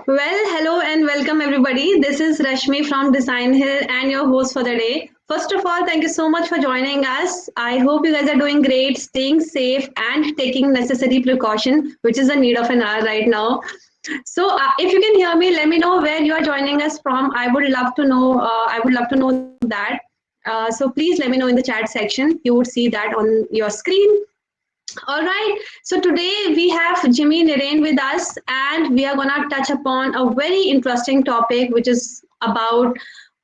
Well, hello and welcome everybody. This is Rashmi from Designhill and your host for the day. First of all, thank you so much for joining us. I hope you guys are doing great, staying safe and taking necessary precaution, which is the need of an hour right now. So, if you can hear me, let me know where you are joining us from. I would love to know. I would love to know that. So please let me know in the chat section. You would see that on your screen. All right. So today we have Jimmy Naraine with us, and we are going to touch upon a very interesting topic, which is about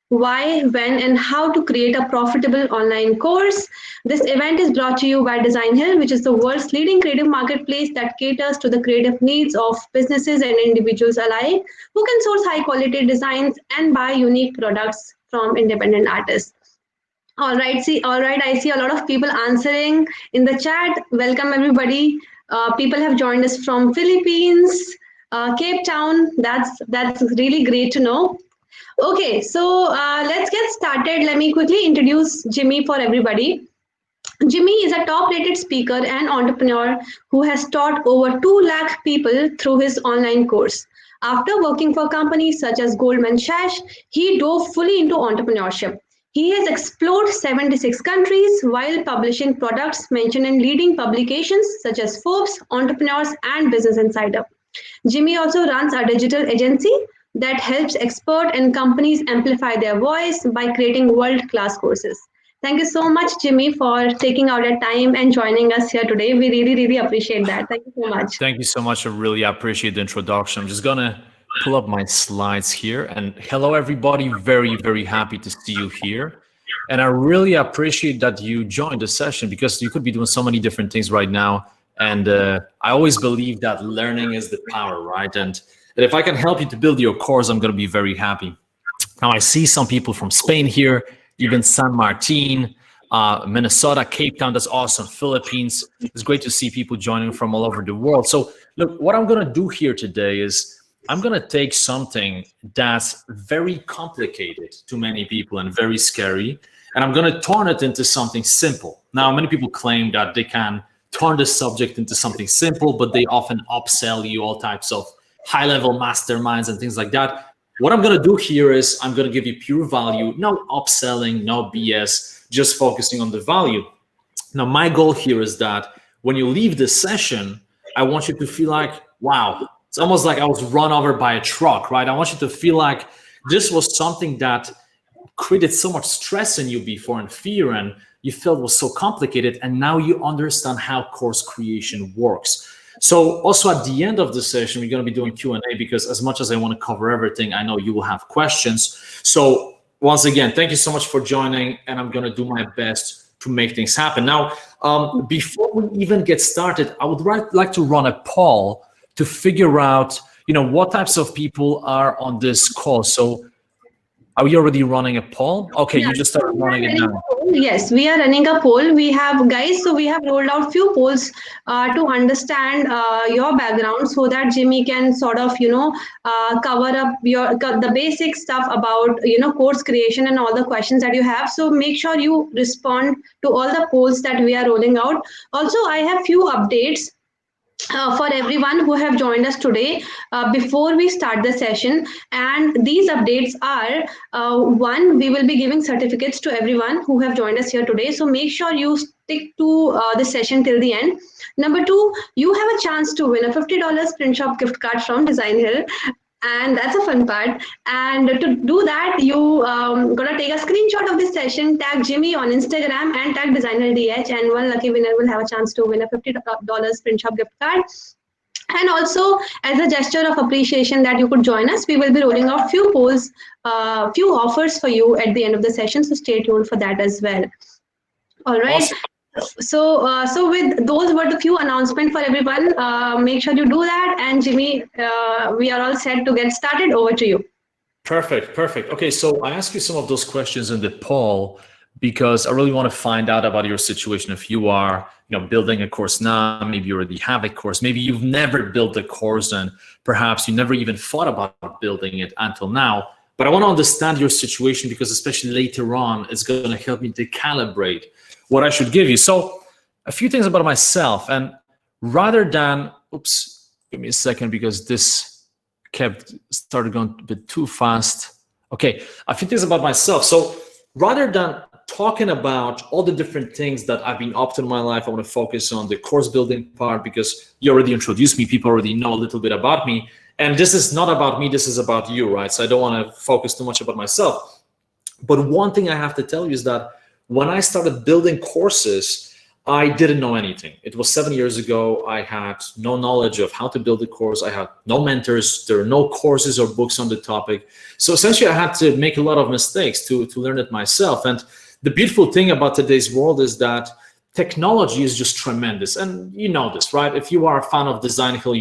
why, when, and how to create a profitable online course. This event is brought to you by Designhill, which is the world's leading creative marketplace that caters to the creative needs of businesses and individuals alike who can source high quality designs and buy unique products from independent artists. All right. I see a lot of people answering in the chat. Welcome, everybody. People have joined us from Philippines, Cape Town. That's really great to know. Okay, so let's get started. Let me quickly introduce Jimmy for everybody. Jimmy is a top-rated speaker and entrepreneur who has taught over 2 lakh people through his online course. After working for companies such as Goldman Sachs, he dove fully into entrepreneurship. He has explored 76 countries while publishing products mentioned in leading publications such as Forbes, Entrepreneurs, and Business Insider. Jimmy also runs a digital agency that helps experts and companies amplify their voice by creating world-class courses. Thank you so much, Jimmy, for taking out your time and joining us here today. We really, really appreciate that. Thank you so much. Thank you so much. I really appreciate the introduction. I'm just gonna pull up my slides here. And hello, everybody. Very, very happy to see you here. And I really appreciate that you joined the session because you could be doing so many different things right now. And I always believe that learning is the power, right? And that if I can help you to build your course, I'm gonna be very happy. Now, I see some people from Spain here, even San Martin, Minnesota, Cape Town. That's awesome. Philippines. It's great to see people joining from all over the world. So look, what I'm going to do here today is I'm going to take something that's very complicated to many people and very scary, and I'm going to turn it into something simple. Now, many people claim that they can turn the subject into something simple, but they often upsell you all types of high-level masterminds and things like that. What I'm going to do here is I'm going to give you pure value, no upselling, no BS, just focusing on the value. Now, my goal here is that when you leave this session, I want you to feel like, wow, it's almost like I was run over by a truck, right? I want you to feel like this was something that created so much stress in you before and fear, and you felt was so complicated, and now you understand how course creation works. So also at the end of the session, we're going to be doing Q&A because as much as I want to cover everything, I know you will have questions. So once again, thank you so much for joining, and I'm going to do my best to make things happen. Now, before we even get started, I would like to run a poll to figure out, what types of people are on this call. So are we already running a poll? Okay, Yeah, you just started running it now. Yes, we are running a poll. We have guys, so we have rolled out few polls to understand your background, so that Jimmy can sort of cover up the basic stuff about course creation and all the questions that you have. So make sure you respond to all the polls that we are rolling out. Also, I have few updates for everyone who have joined us today before we start the session, and these updates are one, we will be giving certificates to everyone who have joined us here today, so make sure you stick to the session till the end. Number two, you have a chance to win a $50 print shop gift card from Designhill, and that's a fun part. And to do that, you gonna take a screenshot of this session, tag Jimmy on Instagram, and tag Designer DH, and one lucky winner will have a chance to win a $50 print shop gift card. And also, as a gesture of appreciation that you could join us, we will be rolling out few polls, few offers for you at the end of the session. So stay tuned for that as well. All right. Awesome. So with those were the few announcements for everyone. Make sure you do that. And Jimmy, we are all set to get started. Over to you. Perfect. Okay, so I asked you some of those questions in the poll because I really want to find out about your situation. If you are, building a course now, maybe you already have a course, maybe you've never built a course, and perhaps you never even thought about building it until now. But I want to understand your situation because especially later on, it's going to help me to calibrate what I should give you. So a few things about myself, and rather than, give me a second because this started going a bit too fast. Okay, a few things about myself. So rather than talking about all the different things that I've been up to in my life, I want to focus on the course building part because you already introduced me. People already know a little bit about me. And this is not about me, this is about you, right? So I don't want to focus too much about myself. But one thing I have to tell you is that when I started building courses, I didn't know anything. It was 7 years ago. I had no knowledge of how to build a course. I had no mentors. There are no courses or books on the topic. So essentially, I had to make a lot of mistakes to learn it myself. And the beautiful thing about today's world is that technology is just tremendous. And you know this, right? If you are a fan of Designhill,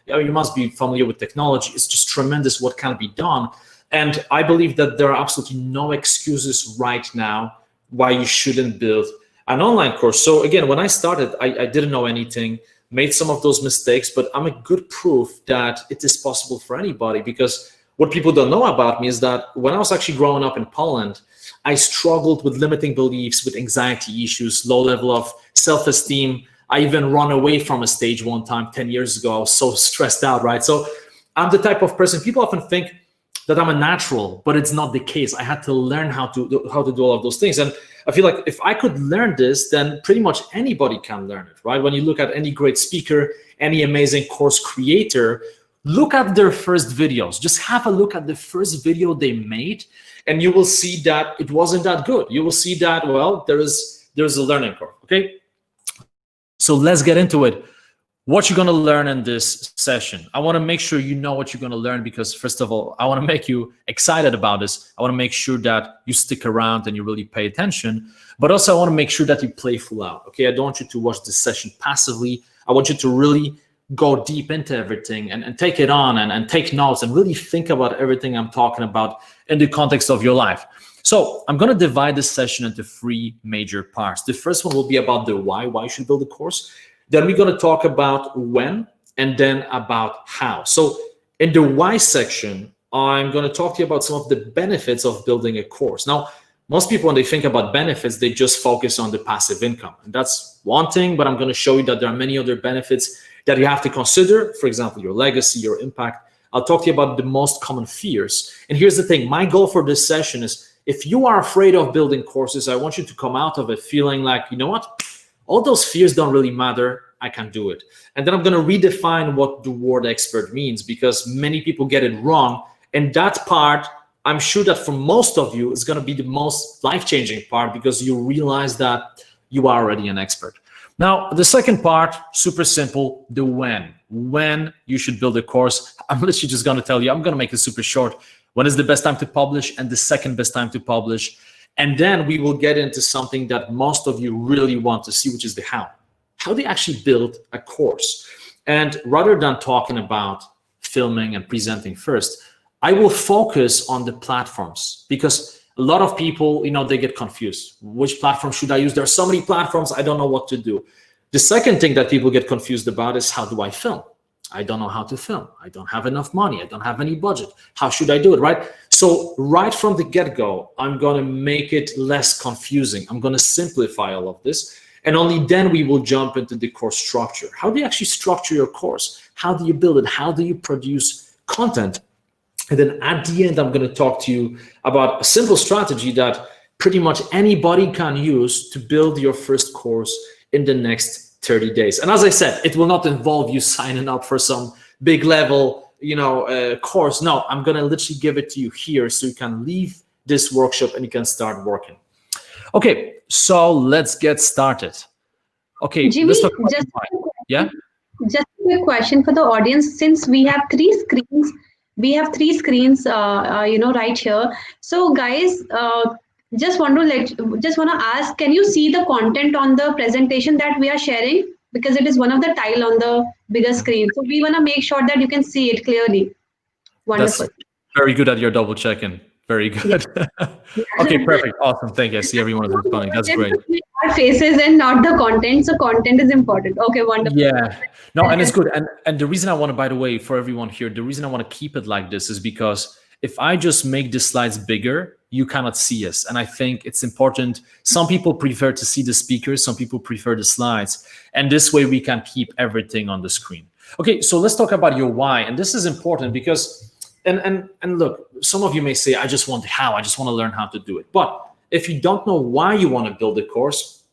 you must be familiar with technology. It's just tremendous what can be done. And I believe that there are absolutely no excuses right now why you shouldn't build an online course. So again, when I started, I didn't know anything, made some of those mistakes, but I'm a good proof that it is possible for anybody, because what people don't know about me is that when I was actually growing up in Poland, I struggled with limiting beliefs, with anxiety issues, low level of self-esteem. I even ran away from a stage one time 10 years ago. I was so stressed out, right? So I'm the type of person, people often think that I'm a natural, but it's not the case. I had to learn how to do all of those things. And I feel like if I could learn this, then pretty much anybody can learn it, right? When you look at any great speaker, any amazing course creator, look at their first videos. Just have a look at the first video they made, and you will see that it wasn't that good. You will see that, well, there's a learning curve, okay? So let's get into it. What you're going to learn in this session. I want to make sure you know what you're going to learn, because first of all, I want to make you excited about this. I want to make sure that you stick around and you really pay attention, but also I want to make sure that you play full out. Okay, I don't want you to watch this session passively. I want you to really go deep into everything and take it on and take notes and really think about everything I'm talking about in the context of your life. So I'm going to divide this session into 3 major parts. The first one will be about the why you should build a course. Then we're going to talk about when, and then about how. So in the why section, I'm going to talk to you about some of the benefits of building a course. Now, most people, when they think about benefits, they just focus on the passive income. And that's one thing, but I'm going to show you that there are many other benefits that you have to consider. For example, your legacy, your impact. I'll talk to you about the most common fears. And here's the thing. My goal for this session is, if you are afraid of building courses, I want you to come out of it feeling like, you know what? All those fears don't really matter. I can do it. And then I'm going to redefine what the word expert means, because many people get it wrong. And that part, I'm sure that for most of you, is going to be the most life-changing part, because you realize that you are already an expert. Now, the second part, super simple, the when you should build a course. I'm literally just going to tell you, I'm going to make it super short. When is the best time to publish and the second best time to publish? And then we will get into something that most of you really want to see, which is the how. How do you actually build a course? And rather than talking about filming and presenting first, I will focus on the platforms, because a lot of people, they get confused. Which platform should I use? There are so many platforms, I don't know what to do. The second thing that people get confused about is, how do I film? I don't know how to film. I don't have enough money. I don't have any budget. How should I do it, right? So right from the get-go, I'm going to make it less confusing. I'm going to simplify all of this. And only then we will jump into the course structure. How do you actually structure your course? How do you build it? How do you produce content? And then at the end, I'm going to talk to you about a simple strategy that pretty much anybody can use to build your first course in the next 30 days. And as I said, it will not involve you signing up for some big level, course. No, I'm going to literally give it to you here, so you can leave this workshop and you can start working. Okay, so let's get started. Okay, Jimmy, let's talk about yeah. Just a quick question for the audience. Since we have 3 screens, right here. So, guys, just want to ask, can you see the content on the presentation that we are sharing? Because it is one of the tile on the bigger screen. So we want to make sure that you can see it clearly. Wonderful. That's very good at your double checking. Very good. Yeah. Okay, perfect. Awesome. Thank you. I see everyone is responding. That's great. Our faces and not the content. So content is important. Okay, wonderful. Yeah. No, and it's good. And the reason I want to, by the way, for everyone here, the reason I want to keep it like this is because if I just make the slides bigger, you cannot see us. And I think it's important. Some people prefer to see the speakers. Some people prefer the slides. And this way we can keep everything on the screen. Okay, so let's talk about your why. And this is important because, and look, some of you may say, I just want how, I just want to learn how to do it. But if you don't know why you want to build a course,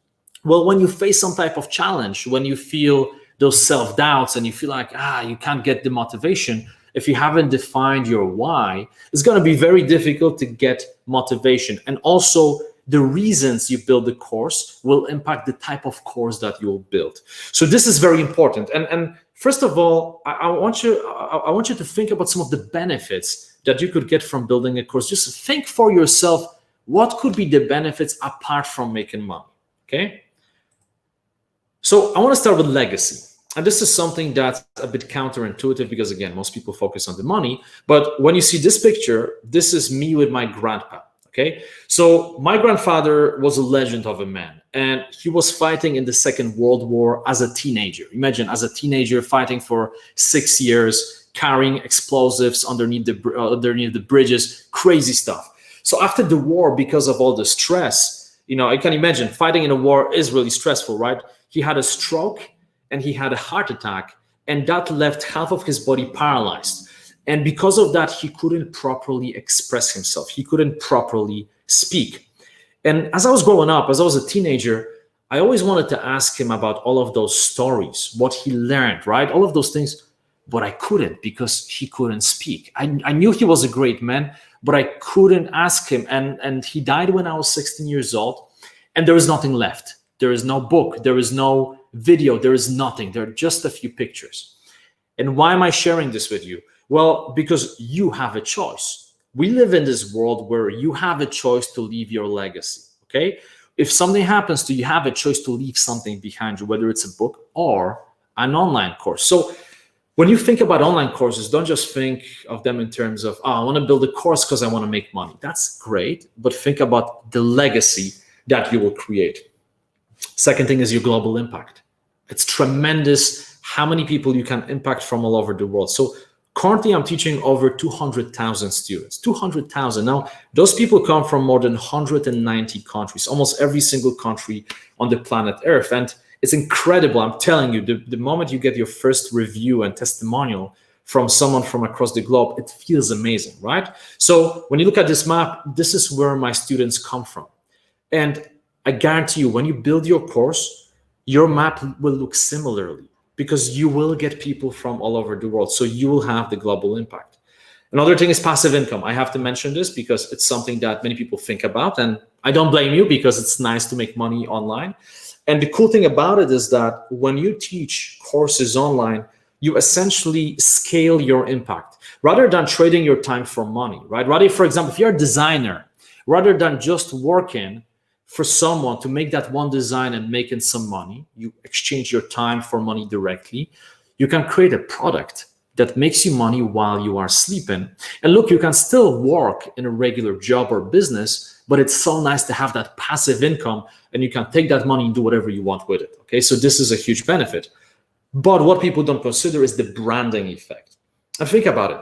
well, when you face some type of challenge, when you feel those self-doubts and you feel like, you can't get the motivation, if you haven't defined your why, it's going to be very difficult to get motivation. And also, the reasons you build the course will impact the type of course that you'll build. So this is very important. And first of all, I want you to think about some of the benefits that you could get from building a course. Just think for yourself, what could be the benefits apart from making money, okay? So I want to start with legacy. And this is something that's a bit counterintuitive because, again, most people focus on the money. But when you see this picture, this is me with my grandpa. Okay, so my grandfather was a legend of a man, and he was fighting in the Second World War as a teenager. Imagine, as a teenager, fighting for 6 years, carrying explosives underneath the bridges, crazy stuff. So after the war, because of all the stress, I can imagine fighting in a war is really stressful, right? He had a stroke and he had a heart attack, and that left half of his body paralyzed. And because of that, he couldn't properly express himself. He couldn't properly speak. And as I was growing up, as I was a teenager, I always wanted to ask him about all of those stories, what he learned, right? All of those things, but I couldn't because he couldn't speak. I knew he was a great man, but I couldn't ask him. And he died when I was 16 years old, and there is nothing left. There is no book, there is no video, there is nothing. There are just a few pictures. And why am I sharing this with you? Well, because you have a choice. We live in this world where you have a choice to leave your legacy, okay? If something happens to you, you have a choice to leave something behind you, whether it's a book or an online course. So when you think about online courses, don't just think of them in terms of, I want to build a course because I want to make money. That's great, but think about the legacy that you will create. Second thing is your global impact. It's tremendous how many people you can impact from all over the world. So currently, I'm teaching over 200,000 students, 200,000. Now, those people come from more than 190 countries, almost every single country on the planet Earth. And it's incredible. I'm telling you, the moment you get your first review and testimonial from someone from across the globe, it feels amazing, right? So when you look at this map, this is where my students come from. And I guarantee you, when you build your course, your map will look similarly, because you will get people from all over the world. So you will have the global impact. Another thing is passive income. I have to mention this because it's something that many people think about, and I don't blame you because it's nice to make money online. And the cool thing about it is that when you teach courses online, you essentially scale your impact rather than trading your time for money, right? Rather, for example, if you're a designer, rather than just working for someone to make that one design and making some money, you exchange your time for money directly. You can create a product that makes you money while you are sleeping. And look, you can still work in a regular job or business, but it's so nice to have that passive income, and you can take that money and do whatever you want with it. Okay, so this is a huge benefit. But what people don't consider is the branding effect. And think about it.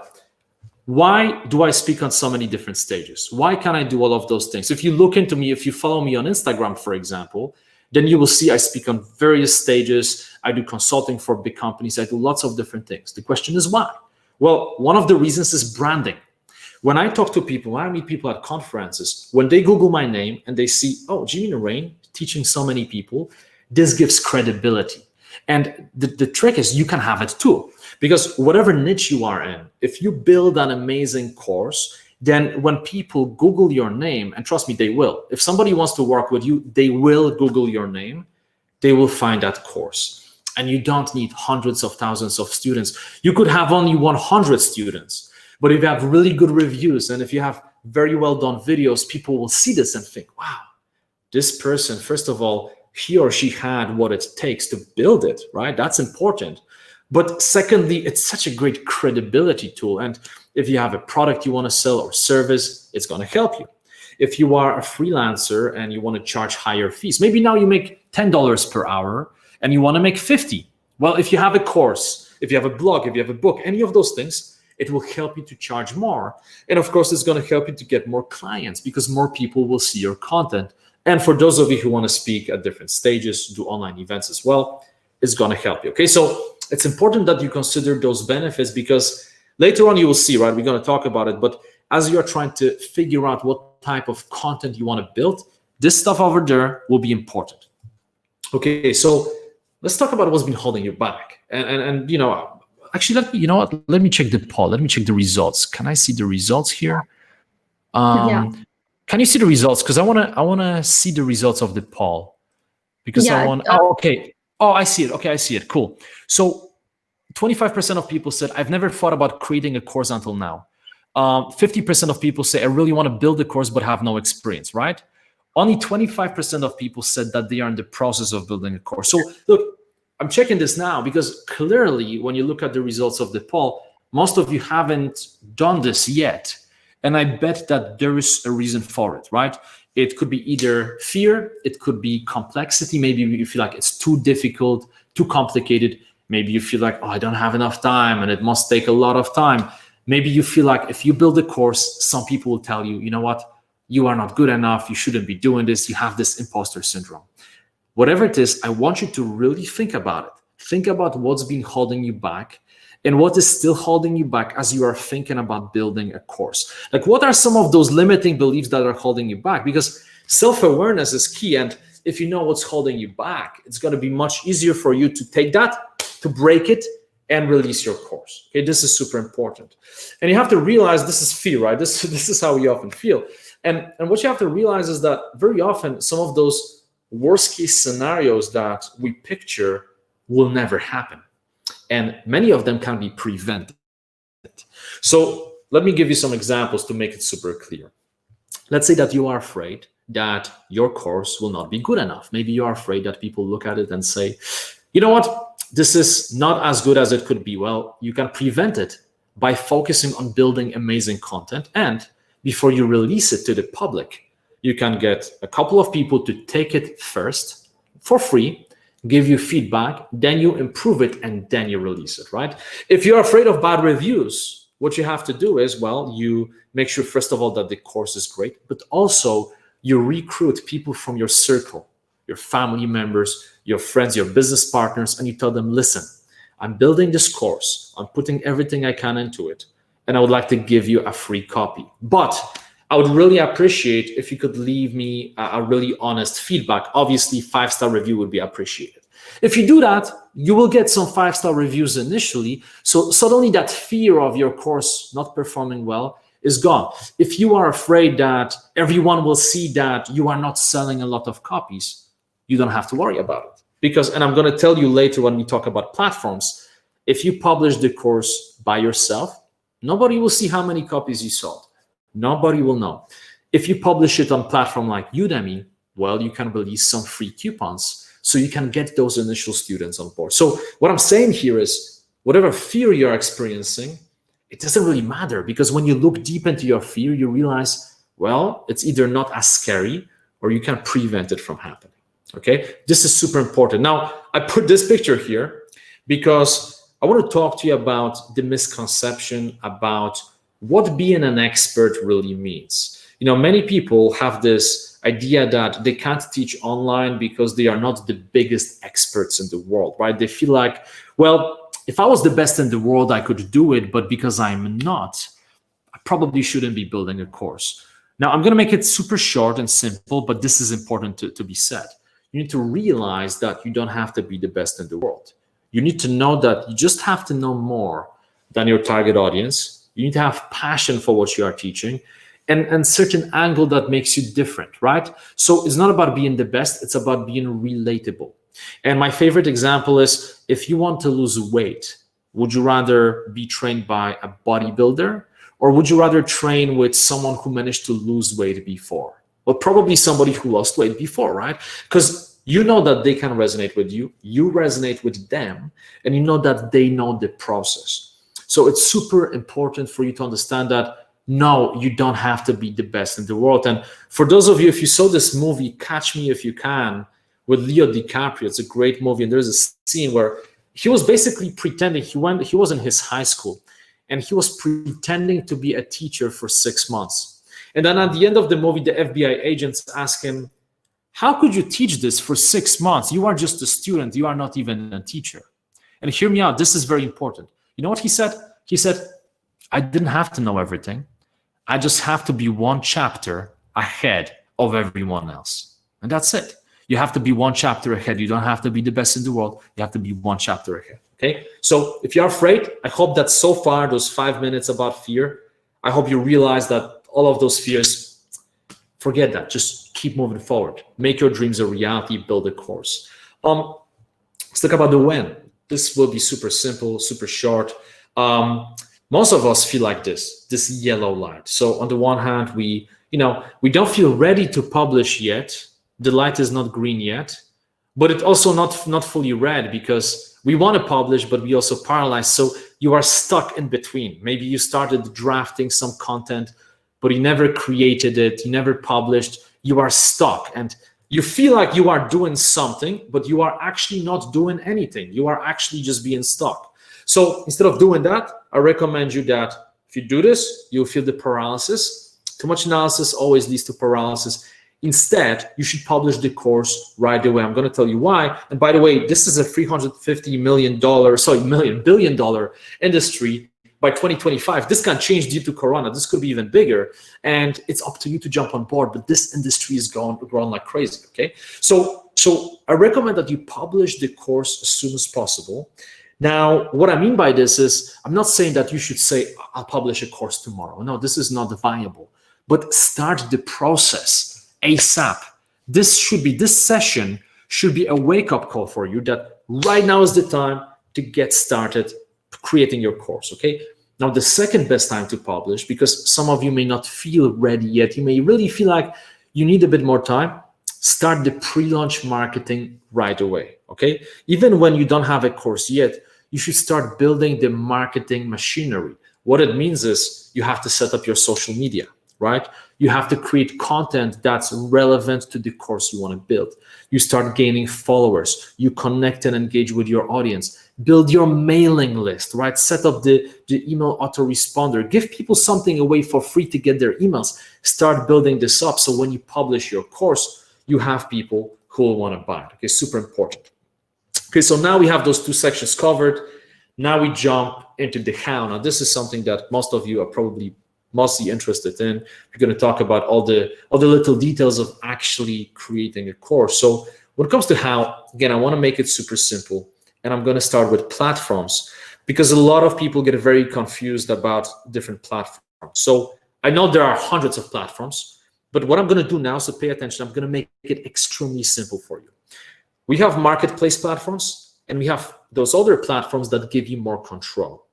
Why do I speak on so many different stages? Why can I do all of those things? If you look into me, if you follow me on Instagram, for example, then you will see I speak on various stages. I do consulting for big companies. I do lots of different things. The question is why? Well, one of the reasons is branding. When I talk to people, when I meet people at conferences, when they Google my name and they see, oh, Jimmy Naraine, teaching so many people, this gives credibility. And the trick is you can have it too. Because whatever niche you are in, if you build an amazing course, then when people Google your name, and trust me, they will. If somebody wants to work with you, they will Google your name. They will find that course. And you don't need hundreds of thousands of students. You could have only 100 students. But if you have really good reviews and if you have very well done videos, people will see this and think, wow, this person, first of all, he or she had what it takes to build it, right? That's important. But secondly, it's such a great credibility tool. And if you have a product you want to sell or service, it's going to help you. If you are a freelancer and you want to charge higher fees, maybe now you make $10 per hour and you want to make 50. Well, if you have a course, if you have a blog, if you have a book, any of those things, it will help you to charge more. And of course, it's going to help you to get more clients because more people will see your content. And for those of you who want to speak at different stages, do online events as well, it's going to help you. Okay, so it's important that you consider those benefits, because later on you will see, right, we're going to talk about it, but as you're trying to figure out what type of content you want to build, this stuff over there will be important. Okay, so let's talk about what's been holding you back. And you know, actually, let me check the poll. Let me check the results. Can I see the results here? Yeah. Can you see the results? Because I wanna see the results of the poll, because I Yeah. want. Oh, okay. Oh, I see it. Okay, I see it. Cool. So 25% of people said, I've never thought about creating a course until now. 50% of people say, I really want to build a course but have no experience, right? Only 25% of people said that they are in the process of building a course. So look, I'm checking this now because clearly when you look at the results of the poll, most of you haven't done this yet. And I bet that there is a reason for it, right? It could be either fear, it could be complexity. Maybe you feel like it's too difficult, too complicated. Maybe you feel like, oh, I don't have enough time and it must take a lot of time. Maybe you feel like if you build a course, some people will tell you, you know what, you are not good enough, you shouldn't be doing this, you have this imposter syndrome. Whatever it is, I want you to really think about it. Think about what's been holding you back and what is still holding you back as you are thinking about building a course. Like, what are some of those limiting beliefs that are holding you back? Because self-awareness is key. And if you know what's holding you back, it's going to be much easier for you to take that, to break it, and release your course. Okay, this is super important. And you have to realize this is fear, right? This is how we often feel. And what you have to realize is that very often some of those worst case scenarios that we picture will never happen. And many of them can be prevented. So let me give you some examples to make it super clear. Let's say that you are afraid that your course will not be good enough. Maybe you are afraid that people look at it and say, you know what, this is not as good as it could be. Well, you can prevent it by focusing on building amazing content. And before you release it to the public, you can get a couple of people to take it first for free, give you feedback, then you improve it, and then you release it, right? If you're afraid of bad reviews, what you have to do is, well, you make sure, first of all, that the course is great, but also you recruit people from your circle, your family members, your friends, your business partners, and you tell them, listen, I'm building this course, I'm putting everything I can into it, and I would like to give you a free copy. But I would really appreciate if you could leave me a really honest feedback. Obviously, 5-star review would be appreciated. If you do that, you will get some 5-star reviews initially. So suddenly that fear of your course not performing well is gone. If you are afraid that everyone will see that you are not selling a lot of copies, you don't have to worry about it. Because, and I'm going to tell you later when we talk about platforms, if you publish the course by yourself, nobody will see how many copies you sold. Nobody will know. If you publish it on a platform like Udemy, well, you can release some free coupons so you can get those initial students on board. So what I'm saying here is, whatever fear you're experiencing, it doesn't really matter, because when you look deep into your fear, you realize, well, it's either not as scary or you can prevent it from happening. Okay, this is super important. Now, I put this picture here because I want to talk to you about the misconception about what being an expert really means. You know, many people have this idea that they can't teach online because they are not the biggest experts in the world, right? They feel like, well, if I was the best in the world, I could do it, but because I'm not, I probably shouldn't be building a course. Now, I'm going to make it super short and simple, but this is important to be said. You need to realize that you don't have to be the best in the world. You need to know that you just have to know more than your target audience. You need to have passion for what you are teaching and certain angle that makes you different, right? So it's not about being the best, it's about being relatable. And my favorite example is, if you want to lose weight, would you rather be trained by a bodybuilder, or would you rather train with someone who managed to lose weight before? Well, probably somebody who lost weight before, right? Because you know that they can resonate with you, you resonate with them, and you know that they know the process. So it's super important for you to understand that, no, you don't have to be the best in the world. And for those of you, if you saw this movie, Catch Me If You Can, with Leo DiCaprio, it's a great movie. And there's a scene where he was basically pretending, he was in his high school, and he was pretending to be a teacher for 6 months. And then at the end of the movie, the FBI agents ask him, how could you teach this for 6 months? You are just a student, you are not even a teacher. And hear me out, this is very important. You know what he said? He said, I didn't have to know everything. I just have to be one chapter ahead of everyone else. And that's it. You have to be one chapter ahead. You don't have to be the best in the world. You have to be one chapter ahead. Okay? So if you're afraid, I hope that so far, those 5 minutes about fear, I hope you realize that all of those fears, forget that. Just keep moving forward. Make your dreams a reality. Build a course. Let's talk about the when. This will be super simple, super short. Most of us feel like this yellow light. So on the one hand, we don't feel ready to publish yet. The light is not green yet, but it's also not fully red because we want to publish, but we also paralyzed. So you are stuck in between. Maybe you started drafting some content, but you never created it. You never published. You are stuck and you feel like you are doing something, but you are actually not doing anything. You are actually just being stuck. So instead of doing that, I recommend you that if you do this, you'll feel the paralysis. Too much analysis always leads to paralysis. Instead, you should publish the course right away. I'm going to tell you why. And by the way, this is a $350 billion industry by 2025. This can change due to Corona. This could be even bigger. And it's up to you to jump on board. But this industry is growing like crazy. Okay. So I recommend that you publish the course as soon as possible. Now, what I mean by this is, I'm not saying that you should say, I'll publish a course tomorrow. No, this is not viable. But start the process ASAP. This session should be a wake-up call for you that right now is the time to get started creating your course, okay? Now, the second best time to publish, because some of you may not feel ready yet, you may really feel like you need a bit more time, start the pre-launch marketing right away, okay? Even when you don't have a course yet, you should start building the marketing machinery. What it means is you have to set up your social media, right? You have to create content that's relevant to the course you want to build. You start gaining followers. You connect and engage with your audience. Build your mailing list, right? Set up the email autoresponder. Give people something away for free to get their emails. Start building this up so when you publish your course, you have people who will want to buy it. Okay, super important. Okay, so now we have those two sections covered. Now we jump into the how. Now, this is something that most of you are probably mostly interested in. We're going to talk about all the little details of actually creating a course. So when it comes to how, again, I want to make it super simple. And I'm going to start with platforms because a lot of people get very confused about different platforms. So I know there are hundreds of platforms, but what I'm going to do now, so pay attention, I'm going to make it extremely simple for you. We have marketplace platforms and we have those other platforms that give you more control.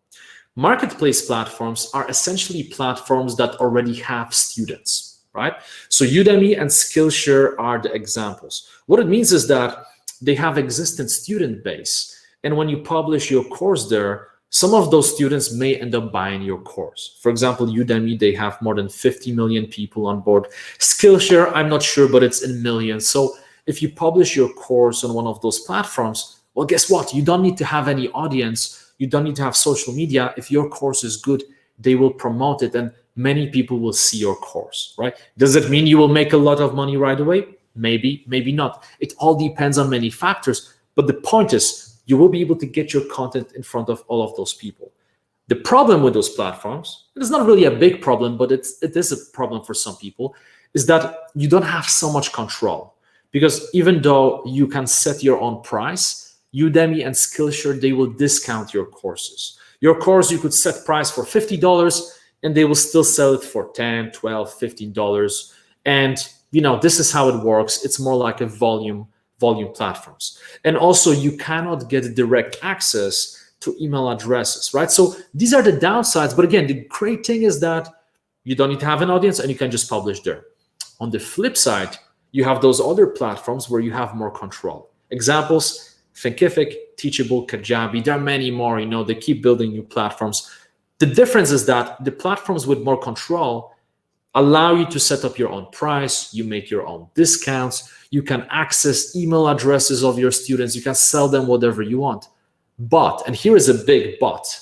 Marketplace platforms are essentially platforms that already have students, right? So Udemy and Skillshare are the examples. What it means is that they have existing student base. And when you publish your course there, some of those students may end up buying your course. For example, Udemy, they have more than 50 million people on board. Skillshare, I'm not sure, but it's in millions. So if you publish your course on one of those platforms, well, guess what? You don't need to have any audience. You don't need to have social media. If your course is good, they will promote it and many people will see your course, right? Does it mean you will make a lot of money right away? Maybe, maybe not. It all depends on many factors. But the point is, you will be able to get your content in front of all of those people. The problem with those platforms, it's not really a big problem, but it is a problem for some people, is that you don't have so much control. Because even though you can set your own price, Udemy and Skillshare, they will discount your courses. Your course, you could set price for $50 and they will still sell it for $10, $12, $15. And this is how it works. It's more like a volume platforms. And also you cannot get direct access to email addresses, right? So these are the downsides. But again, the great thing is that you don't need to have an audience and you can just publish there. On the flip side, you have those other platforms where you have more control. Examples, Thinkific, Teachable, Kajabi, there are many more, they keep building new platforms. The difference is that the platforms with more control allow you to set up your own price, you make your own discounts, you can access email addresses of your students, you can sell them whatever you want. But, and here is a big but,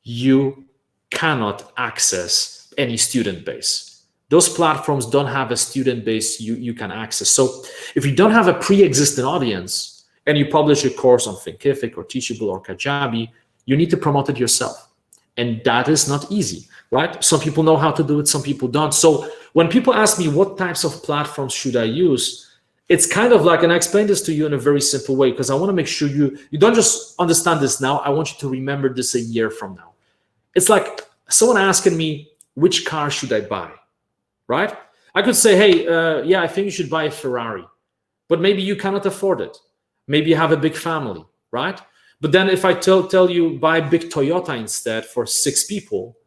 you cannot access any student base. Those platforms don't have a student base you can access. So if you don't have a pre-existing audience, and you publish a course on Thinkific or Teachable or Kajabi, you need to promote it yourself. And that is not easy, right? Some people know how to do it, some people don't. So when people ask me what types of platforms should I use, it's kind of like, and I explain this to you in a very simple way, because I want to make sure you don't just understand this now. I want you to remember this a year from now. It's like someone asking me, which car should I buy, right? I could say, hey, yeah, I think you should buy a Ferrari, but maybe you cannot afford it. Maybe you have a big family, right? But then if I tell you buy a big Toyota instead for 6 people,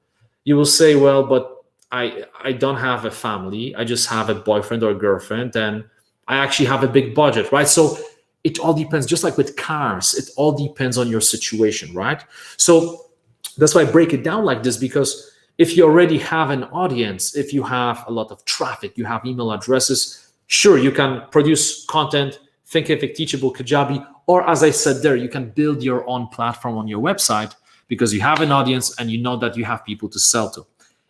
you will say, well, but I don't have a family. I just have a boyfriend or a girlfriend, and I actually have a big budget, right? So it all depends, just like with cars, it all depends on your situation, right? So that's why I break it down like this, because if you already have an audience, if you have a lot of traffic, you have email addresses, sure, you can produce content, Thinkific, Teachable, Kajabi, or as I said there, you can build your own platform on your website because you have an audience and you know that you have people to sell to.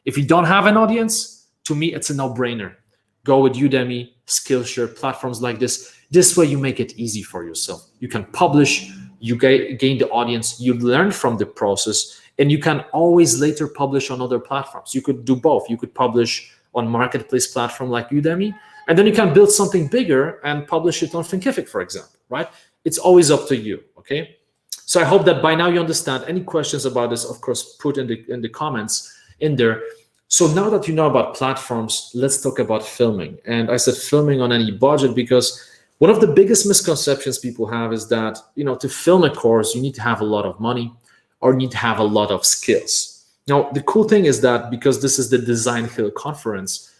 If you don't have an audience, to me, it's a no-brainer. Go with Udemy, Skillshare, platforms like this. This way you make it easy for yourself. You can publish, you gain the audience, you learn from the process, and you can always later publish on other platforms. You could do both. You could publish on marketplace platform like Udemy, and then you can build something bigger and publish it on Thinkific, for example, right? It's always up to you, okay? So I hope that by now you understand. Any questions about this, of course, put in the comments in there. So now that you know about platforms, let's talk about filming. And I said filming on any budget because one of the biggest misconceptions people have is that, to film a course, you need to have a lot of money or need to have a lot of skills. Now, the cool thing is that because this is the Designhill conference,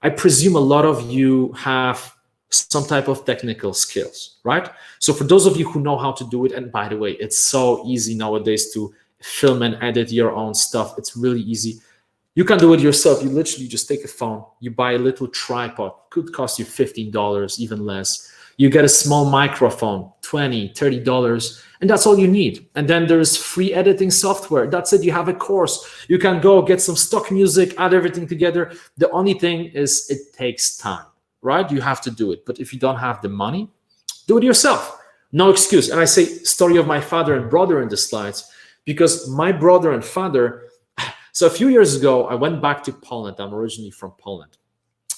I presume a lot of you have some type of technical skills, right? So for those of you who know how to do it, and by the way, it's so easy nowadays to film and edit your own stuff. It's really easy. You can do it yourself. You literally just take a phone, you buy a little tripod, could cost you $15, even less. You get a small microphone, $20, $30, and that's all you need. And then there's free editing software. That's it. You have a course. You can go get some stock music, add everything together. The only thing is it takes time, right? You have to do it. But if you don't have the money, do it yourself. No excuse. And I say story of my father and brother in the slides because my brother and father, so a few years ago, I went back to Poland. I'm originally from Poland.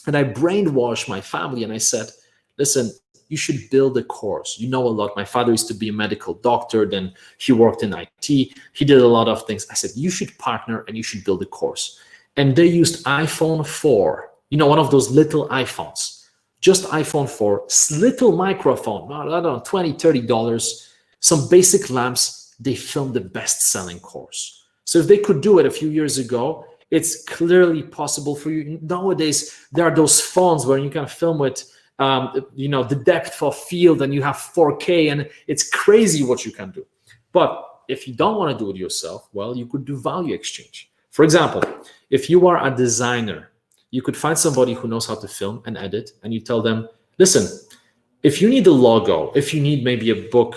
And I brainwashed my family and I said, listen, you should build a course. You know a lot. My father used to be a medical doctor. Then he worked in IT. He did a lot of things. I said, you should partner and you should build a course. And they used iPhone 4, one of those little iPhones, just iPhone 4, little microphone, I don't know, $20, $30, some basic lamps. They filmed the best-selling course. So if they could do it a few years ago, it's clearly possible for you. Nowadays, there are those phones where you can film with the depth of field and you have 4K and it's crazy what you can do. But if you don't want to do it yourself, well, you could do value exchange. For example, if you are a designer, you could find somebody who knows how to film and edit and you tell them, listen, if you need a logo, if you need maybe a book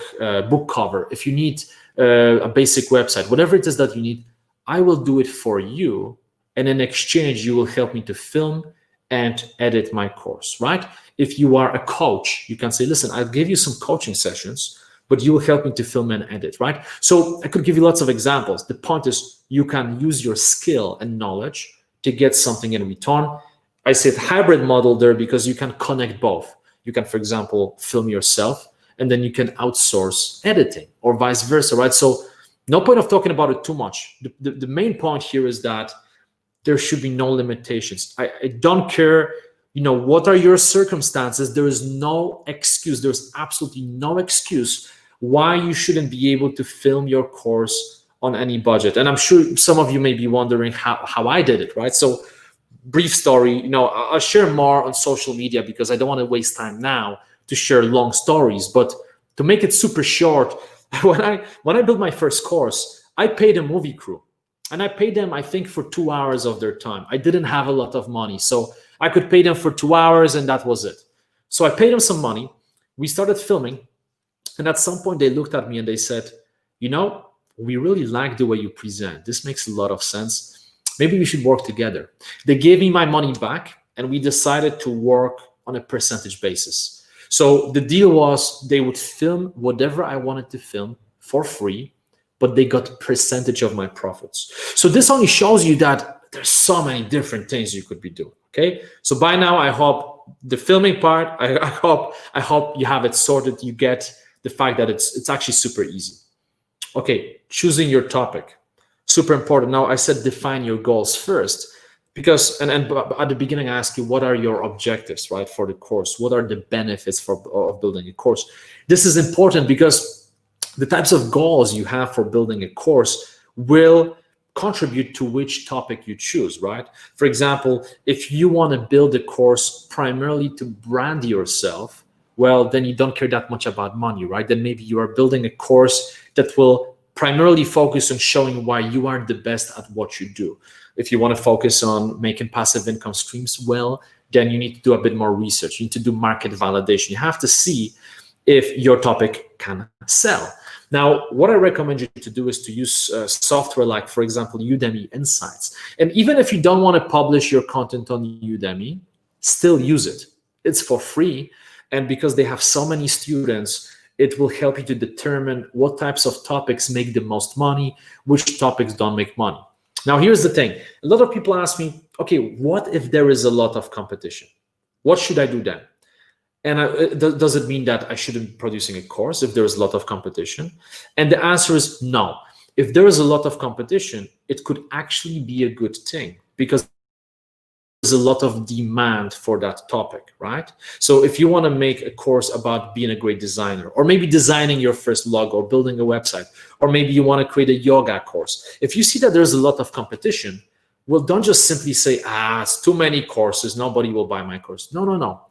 cover, if you need a basic website, whatever it is that you need, I will do it for you. And in exchange, you will help me to film and edit my course, right? If you are a coach, you can say, listen, I'll give you some coaching sessions, but you will help me to film and edit, right? So I could give you lots of examples. The point is you can use your skill and knowledge to get something in return. I said hybrid model there because you can connect both. You can, for example, film yourself and then you can outsource editing or vice versa, right? So no point of talking about it too much. The main point here is that there should be no limitations. I don't care, what are your circumstances. There is no excuse. There's absolutely no excuse why you shouldn't be able to film your course on any budget. And I'm sure some of you may be wondering how I did it, right? So brief story, I'll share more on social media because I don't want to waste time now to share long stories. But to make it super short, when I built my first course, I paid a movie crew. And I paid them, I think, for 2 hours of their time. I didn't have a lot of money. So I could pay them for 2 hours and that was it. So I paid them some money. We started filming. And at some point they looked at me and they said, we really like the way you present. This makes a lot of sense. Maybe we should work together. They gave me my money back and we decided to work on a percentage basis. So the deal was they would film whatever I wanted to film for free, but they got a percentage of my profits. So this only shows you that there's so many different things you could be doing. Okay, so by now I hope the filming part, I hope you have it sorted. You get the fact that it's actually super easy. Okay, choosing your topic, super important. Now I said define your goals first, because and at the beginning I asked you what are your objectives, right, for the course? What are the benefits of building a course? This is important because the types of goals you have for building a course will contribute to which topic you choose, right? For example, if you want to build a course primarily to brand yourself, well, then you don't care that much about money, right? Then maybe you are building a course that will primarily focus on showing why you are the best at what you do. If you want to focus on making passive income streams, well, then you need to do a bit more research. You need to do market validation. You have to see if your topic can sell. Now, what I recommend you to do is to use software like, for example, Udemy Insights. And even if you don't want to publish your content on Udemy, still use it. It's for free. And because they have so many students, it will help you to determine what types of topics make the most money, which topics don't make money. Now, here's the thing. A lot of people ask me, okay, what if there is a lot of competition? What should I do then? And does it mean that I shouldn't be producing a course if there is a lot of competition? And the answer is no. If there is a lot of competition, it could actually be a good thing because there's a lot of demand for that topic, right? So if you want to make a course about being a great designer, or maybe designing your first logo or building a website, or maybe you want to create a yoga course, if you see that there's a lot of competition, well, don't just simply say, it's too many courses, nobody will buy my course. No.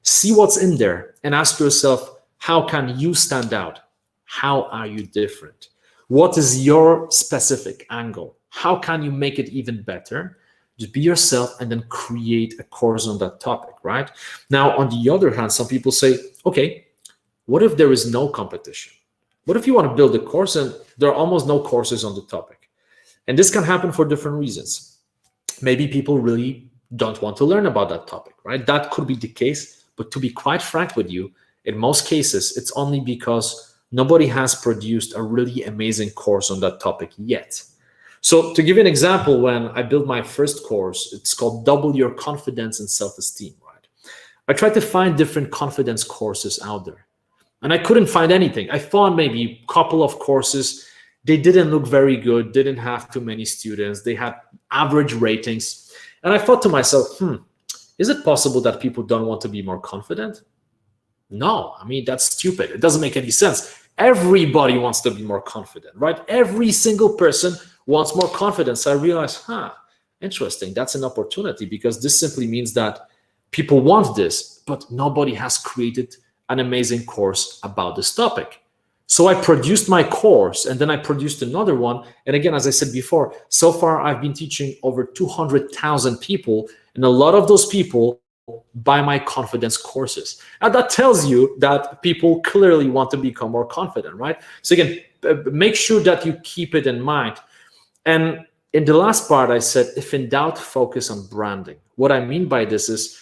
See what's in there and ask yourself, how can you stand out? How are you different? What is your specific angle? How can you make it even better? Just be yourself and then create a course on that topic, right? Now, on the other hand, some people say, okay, what if there is no competition? What if you want to build a course and there are almost no courses on the topic? And this can happen for different reasons. Maybe people really don't want to learn about that topic, right? That could be the case. But to be quite frank with you, in most cases, it's only because nobody has produced a really amazing course on that topic yet. So to give you an example, when I built my first course, it's called Double Your Confidence and Self-Esteem, right? I tried to find different confidence courses out there, and I couldn't find anything. I found maybe a couple of courses. They didn't look very good, didn't have too many students. They had average ratings. And I thought to myself, is it possible that people don't want to be more confident? No, I mean, that's stupid. It doesn't make any sense. Everybody wants to be more confident, right? Every single person wants more confidence. So I realized, interesting. That's an opportunity because this simply means that people want this, but nobody has created an amazing course about this topic. So I produced my course and then I produced another one. And again, as I said before, so far I've been teaching over 200,000 people, and a lot of those people buy my confidence courses. And that tells you that people clearly want to become more confident, right? So again, make sure that you keep it in mind. And in the last part, I said, if in doubt, focus on branding. What I mean by this is,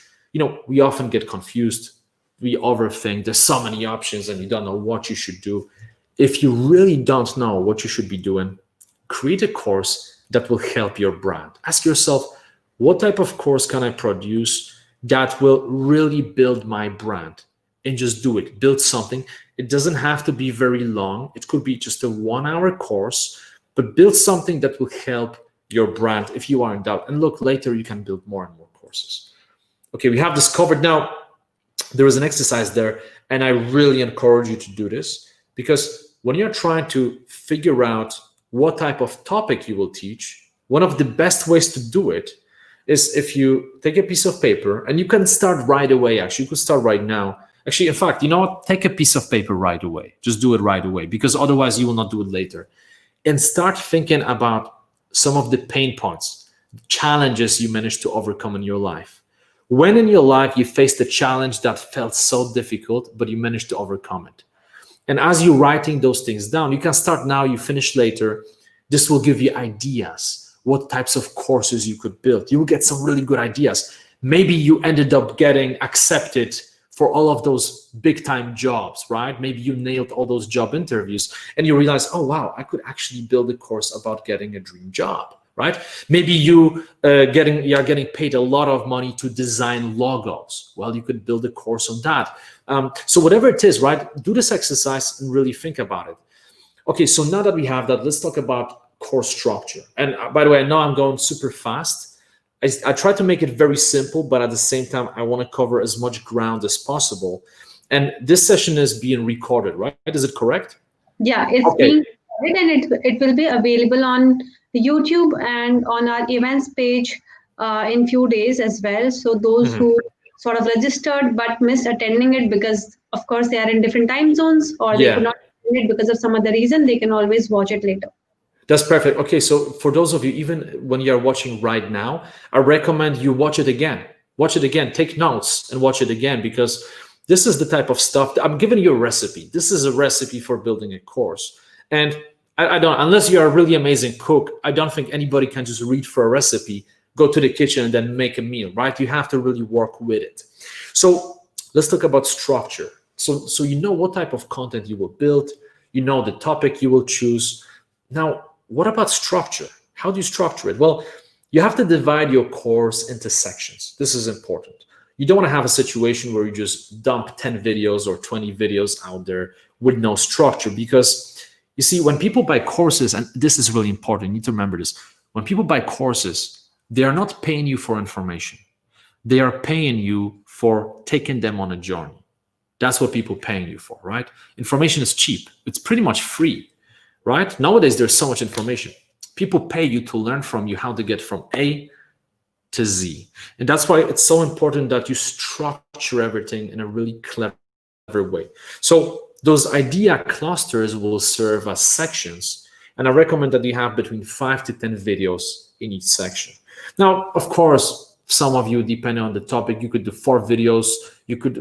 we often get confused. We overthink. There's so many options and you don't know what you should do. If you really don't know what you should be doing, create a course that will help your brand. Ask yourself, what type of course can I produce that will really build my brand? And just do it. Build something. It doesn't have to be very long. It could be just a 1-hour course, but build something that will help your brand if you are in doubt. And look, later you can build more and more courses. Okay, we have this covered. Now, there is an exercise there, and I really encourage you to do this, because when you're trying to figure out what type of topic you will teach, one of the best ways to do it is if you take a piece of paper, and you can start right away. Actually, you could start right now. Actually, in fact, you know what? Take a piece of paper right away. Just do it right away, because otherwise you will not do it later. And start thinking about some of the pain points, the challenges you managed to overcome in your life. When in your life you faced a challenge that felt so difficult, but you managed to overcome it. And as you're writing those things down, you can start now, you finish later. This will give you ideas, what types of courses you could build. You will get some really good ideas. Maybe you ended up getting accepted for all of those big time jobs, right? Maybe you nailed all those job interviews and you realize, oh, wow, I could actually build a course about getting a dream job, right? Maybe you are getting paid a lot of money to design logos. Well, you could build a course on that. So whatever it is, right? Do this exercise and really think about it. Okay, so now that we have that, let's talk about course structure. And by the way, I know I'm going super fast. I try to make it very simple, but at the same time, I want to cover as much ground as possible. And this session is being recorded, right? Is it correct? Yeah, it's being recorded and it will be available on YouTube and on our events page in few days as well. So those who sort of registered but missed attending it because, of course, they are in different time zones or they could not attend it because of some other reason, they can always watch it later. That's perfect. Okay, so for those of you, even when you're watching right now, I recommend you watch it again. Watch it again, take notes and watch it again, because this is the type of stuff I'm giving you a recipe. This is a recipe for building a course. And I don't, unless you're a really amazing cook, I don't think anybody can just read for a recipe, go to the kitchen and then make a meal, right? You have to really work with it. So let's talk about structure. So you know what type of content you will build, you know the topic you will choose. Now, what about structure? How do you structure it? Well, you have to divide your course into sections. This is important. You don't want to have a situation where you just dump 10 videos or 20 videos out there with no structure, because you see, when people buy courses, and this is really important, you need to remember this. When people buy courses, they are not paying you for information. They are paying you for taking them on a journey. That's what people are paying you for, right? Information is cheap. It's pretty much free. Right? Nowadays, there's so much information. People pay you to learn from you how to get from A to Z. And that's why it's so important that you structure everything in a really clever way. So those idea clusters will serve as sections. And I recommend that you have between 5 to 10 videos in each section. Now, of course, some of you, depending on the topic, you could do 4 videos. You could,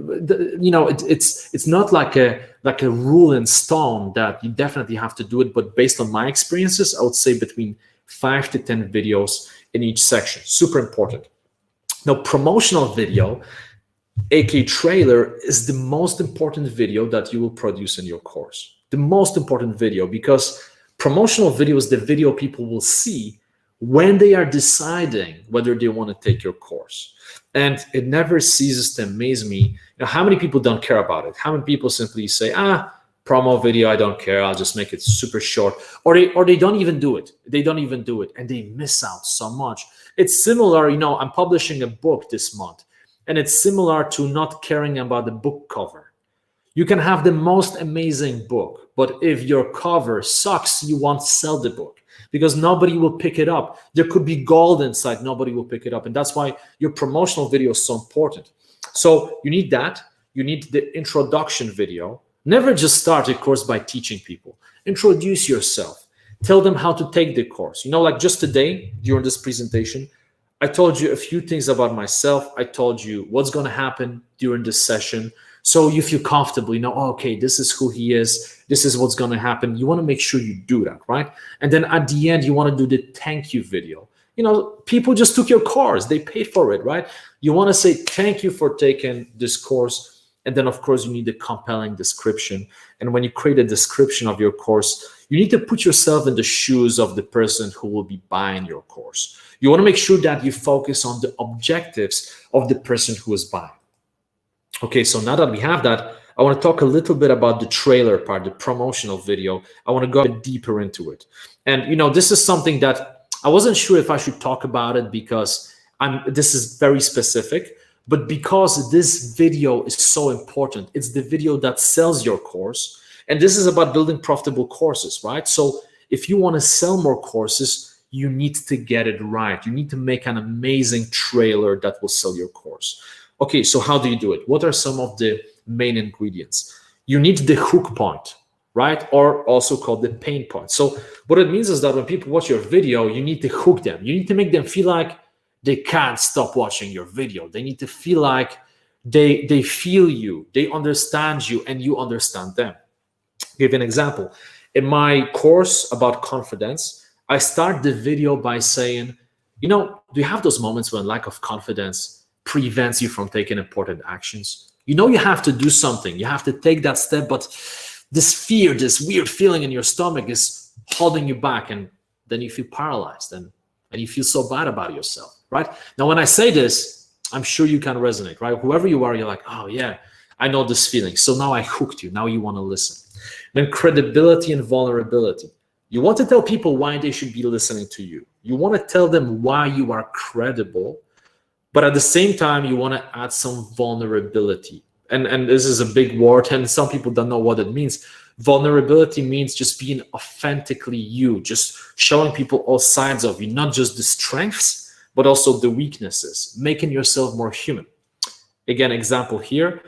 you know, it's not like a rule in stone that you definitely have to do it. But based on my experiences, I would say between 5 to 10 videos in each section. Super important. Now, promotional video, aka trailer, is the most important video that you will produce in your course. The most important video, because promotional video is the video people will see when they are deciding whether they want to take your course. And it never ceases to amaze me. You know, how many people don't care about it? How many people simply say, promo video, I don't care, I'll just make it super short. Or they don't even do it. They don't even do it. And they miss out so much. It's similar, you know, I'm publishing a book this month. And it's similar to not caring about the book cover. You can have the most amazing book, but if your cover sucks, you won't sell the book, because nobody will pick it up. There could be gold inside, nobody will pick it up. And that's why your promotional video is so important. So you need that. You need the introduction video. Never just start a course by teaching people. Introduce yourself. Tell them how to take the course. You know, like just today, during this presentation, I told you a few things about myself. I told you what's going to happen during this session. So you feel comfortable, you know, oh, okay, this is who he is. This is what's going to happen. You want to make sure you do that, right? And then at the end, you want to do the thank you video. You know, people just took your course. They paid for it, right? You want to say thank you for taking this course. And then, of course, you need a compelling description. And when you create a description of your course, you need to put yourself in the shoes of the person who will be buying your course. You want to make sure that you focus on the objectives of the person who is buying. Okay, so now that we have that, I want to talk a little bit about the trailer part, the promotional video. I want to go a bit deeper into it. And, you know, this is something that I wasn't sure if I should talk about it because this is very specific, but because this video is so important. It's the video that sells your course. And this is about building profitable courses, right? So if you want to sell more courses, you need to get it right. You need to make an amazing trailer that will sell your course. Okay, so how do you do it? What are some of the main ingredients? You need the hook point, right? Or also called the pain point. So what it means is that when people watch your video, you need to hook them. You need to make them feel like they can't stop watching your video. They need to feel like they feel you, they understand you, and you understand them. I'll give you an example. In my course about confidence, I start the video by saying, you know, do you have those moments when lack of confidence prevents you from taking important actions? You know you have to do something. You have to take that step, but this fear, this weird feeling in your stomach is holding you back, and then you feel paralyzed and you feel so bad about yourself, right? Now, when I say this, I'm sure you can resonate, right? Whoever you are, you're like, oh yeah, I know this feeling. So now I hooked you. Now you want to listen. Then credibility and vulnerability. You want to tell people why they should be listening to you. You want to tell them why you are credible, but at the same time, you want to add some vulnerability. And this is a big word, and some people don't know what it means. Vulnerability means just being authentically you, just showing people all sides of you, not just the strengths, but also the weaknesses, making yourself more human. Again, example here,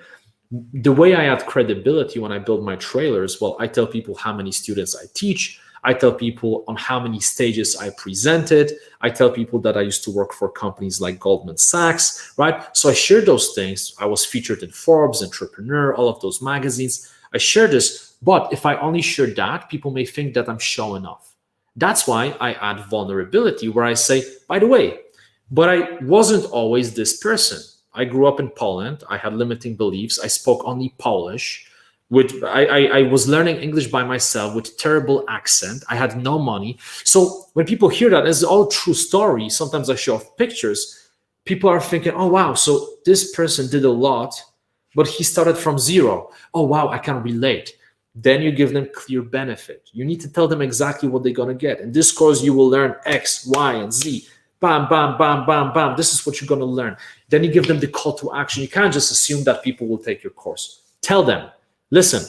the way I add credibility when I build my trailers, well, I tell people how many students I teach. I tell people on how many stages I presented. I tell people that I used to work for companies like Goldman Sachs, right? So I share those things. I was featured in Forbes, Entrepreneur, all of those magazines. I share this, but if I only share that, people may think that I'm showing off. That's why I add vulnerability, where I say, by the way, but I wasn't always this person. I grew up in Poland. I had limiting beliefs. I spoke only Polish. I was learning English by myself with terrible accent. I had no money. So when people hear that, it's all true story. Sometimes I show off pictures. People are thinking, oh, wow, so this person did a lot, but he started from zero. Oh, wow, I can relate. Then you give them clear benefit. You need to tell them exactly what they're going to get. In this course, you will learn X, Y, and Z. Bam, bam, bam, bam, bam. This is what you're going to learn. Then you give them the call to action. You can't just assume that people will take your course. Tell them, listen,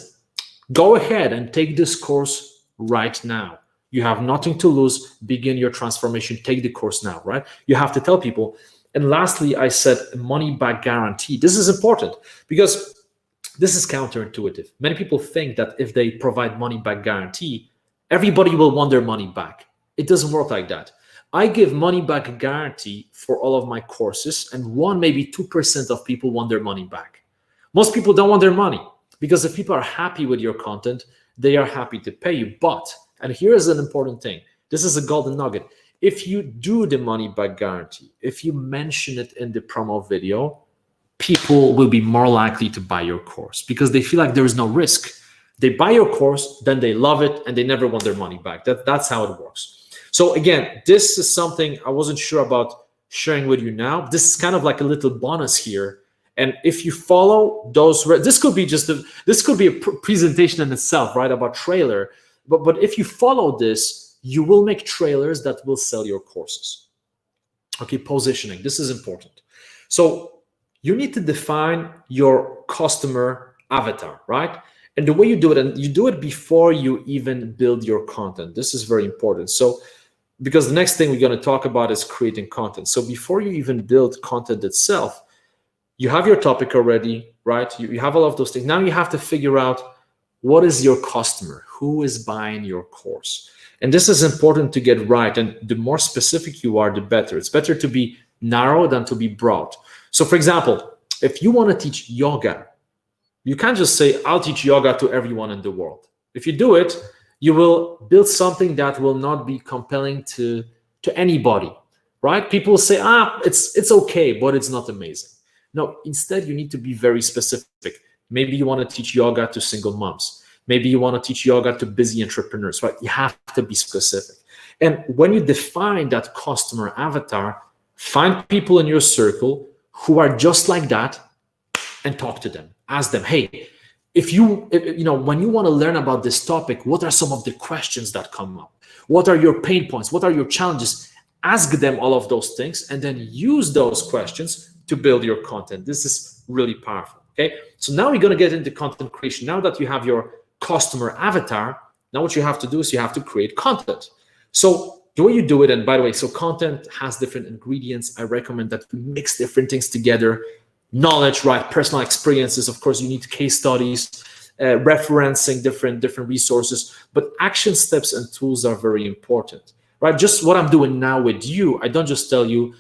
go ahead and take this course right now. You have nothing to lose. Begin your transformation. Take the course now, right? You have to tell people. And lastly, I said money back guarantee. This is important because this is counterintuitive. Many people think that if they provide money back guarantee, everybody will want their money back. It doesn't work like that. I give money back guarantee for all of my courses, and 1%, maybe 2% of people want their money back. Most people don't want their money, because if people are happy with your content, they are happy to pay you. But, and here's an important thing, this is a golden nugget. If you do the money back guarantee, if you mention it in the promo video, people will be more likely to buy your course because they feel like there is no risk. They buy your course, then they love it, and they never want their money back. That's how it works. So again, this is something I wasn't sure about sharing with you now. This is kind of like a little bonus here. And if you follow those, this could be a presentation in itself, right, about trailer. But if you follow this, you will make trailers that will sell your courses. Okay, positioning. This is important. So you need to define your customer avatar, right? And the way you do it, and you do it before you even build your content. This is very important. So, because the next thing we're going to talk about is creating content. So before you even build content itself, you have your topic already, right? You have all of those things. Now you have to figure out what is your customer, who is buying your course. And this is important to get right. And the more specific you are, the better. It's better to be narrow than to be broad. So for example, if you want to teach yoga, you can't just say, I'll teach yoga to everyone in the world. If you do it, you will build something that will not be compelling to anybody, right? People say, it's okay, but it's not amazing. No, instead, you need to be very specific. Maybe you want to teach yoga to single moms. Maybe you want to teach yoga to busy entrepreneurs, right? You have to be specific. And when you define that customer avatar, find people in your circle who are just like that and talk to them. Ask them, hey, when you want to learn about this topic, what are some of the questions that come up? What are your pain points? What are your challenges? Ask them all of those things and then use those questions to build your content. This is really powerful, okay? So now we're going to get into content creation. Now that you have your customer avatar, now what you have to do is you have to create content. So the way you do it, and by the way, so content has different ingredients. I recommend that you mix different things together. Knowledge, right? Personal experiences. Of course, you need case studies, referencing different resources, but action steps and tools are very important, right? Just what I'm doing now with you, I don't just tell you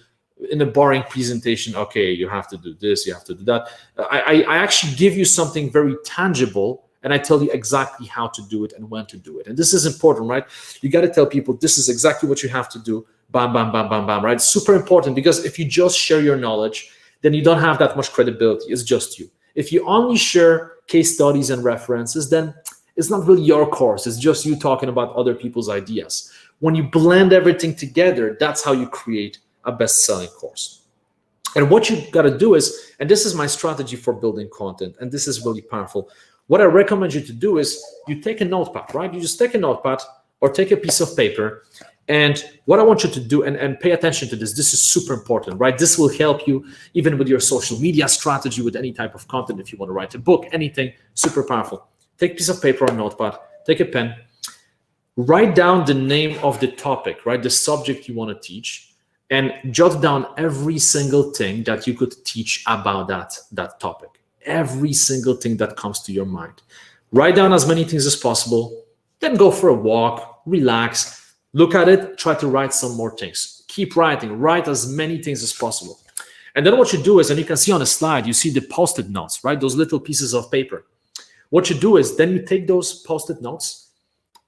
in a boring presentation, okay, you have to do this, you have to do that. I actually give you something very tangible, and I tell you exactly how to do it and when to do it. And this is important, right? You got to tell people this is exactly what you have to do. Bam, bam, bam, bam, bam, right? Super important, because if you just share your knowledge, then you don't have that much credibility. It's just you. If you only share case studies and references, then it's not really your course. It's just you talking about other people's ideas. When you blend everything together, that's how you create a best-selling course. And what you got to do is, and this is my strategy for building content, and this is really powerful. What I recommend you to do is you take a notepad, right? You just take a notepad or take a piece of paper. And what I want you to do, and pay attention to this, this is super important, right? This will help you even with your social media strategy, with any type of content. If you want to write a book, anything, super powerful. Take a piece of paper or notepad, take a pen, write down the name of the topic, right? The subject you want to teach, and jot down every single thing that you could teach about that topic. Every single thing that comes to your mind. Write down as many things as possible, then go for a walk, relax, look at it, try to write some more things. Keep writing, write as many things as possible. And then what you do is, and you can see on the slide, you see the post-it notes, right? Those little pieces of paper. What you do is then you take those post-it notes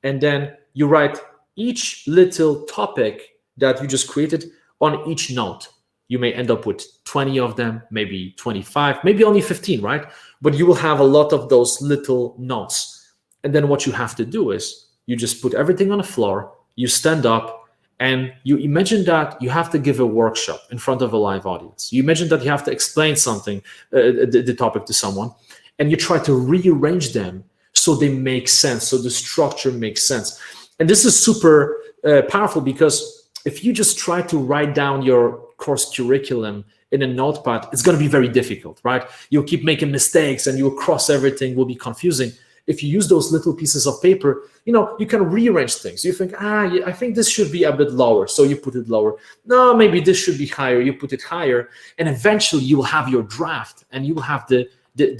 and then you write each little topic that you just created on each note. You may end up with 20 of them, maybe 25, maybe only 15, right? But you will have a lot of those little notes. And then what you have to do is you just put everything on the floor, you stand up, and you imagine that you have to give a workshop in front of a live audience. You imagine that you have to explain something, the topic to someone, and you try to rearrange them so they make sense, so the structure makes sense. And this is super powerful, because if you just try to write down your course curriculum in a notepad, it's going to be very difficult, right? You'll keep making mistakes and you'll cross everything, will be confusing. If you use those little pieces of paper, you can rearrange things. You think, I think this should be a bit lower, so you put it lower. No, maybe this should be higher, you put it higher. And eventually you will have your draft, and you will have the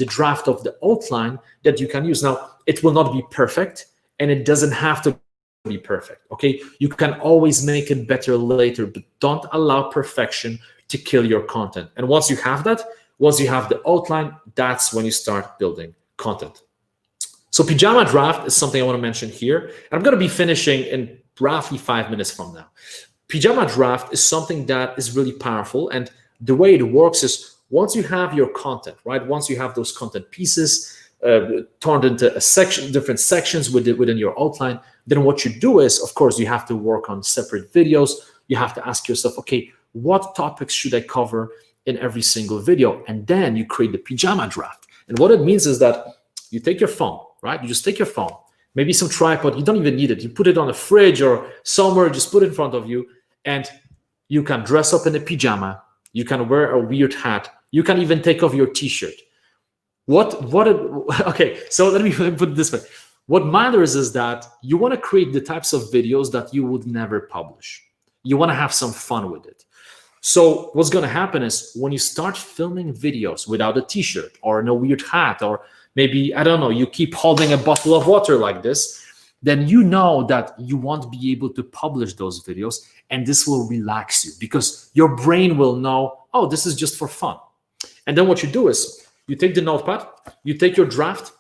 draft of the outline that you can use. Now, it will not be perfect, and it doesn't have to be perfect, okay? You can always make it better later, but don't allow perfection to kill your content. And once you have that, once you have the outline, that's when you start building content. So pajama draft is something I want to mention here. And I'm going to be finishing in roughly 5 minutes from now. Pajama draft is something that is really powerful. And the way it works is, once you have your content, right? Once you have those content pieces turned into different sections within your outline, then what you do is, of course, you have to work on separate videos. You have to ask yourself, okay, what topics should I cover in every single video? And then you create the pajama draft. And what it means is that you take your phone, right? You just take your phone, maybe some tripod. You don't even need it. You put it on a fridge or somewhere, just put it in front of you, and you can dress up in a pajama. You can wear a weird hat. You can even take off your t-shirt. Okay, so let me put it this way. What matters is that you want to create the types of videos that you would never publish. You want to have some fun with it. So what's going to happen is, when you start filming videos without a t-shirt or in a weird hat, or maybe, I don't know, you keep holding a bottle of water like this, then you know that you won't be able to publish those videos, and this will relax you, because your brain will know, oh, this is just for fun. And then what you do is, you take the notepad, you take your draft,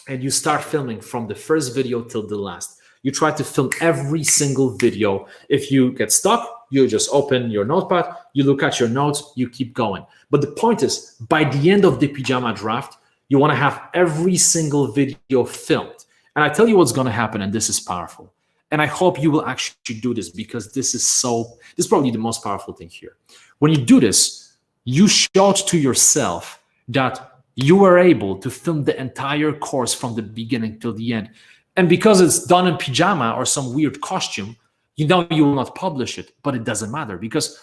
and you start filming from the first video till the last. You try to film every single video. If you get stuck, you just open your notepad, you look at your notes, you keep going. But the point is, by the end of the pajama draft, you want to have every single video filmed. And I tell you what's going to happen, and this is powerful. And I hope you will actually do this, because this is probably the most powerful thing here. When you do this, you show to yourself that you were able to film the entire course from the beginning till the end. And because it's done in pajama or some weird costume, you know you will not publish it, but it doesn't matter, because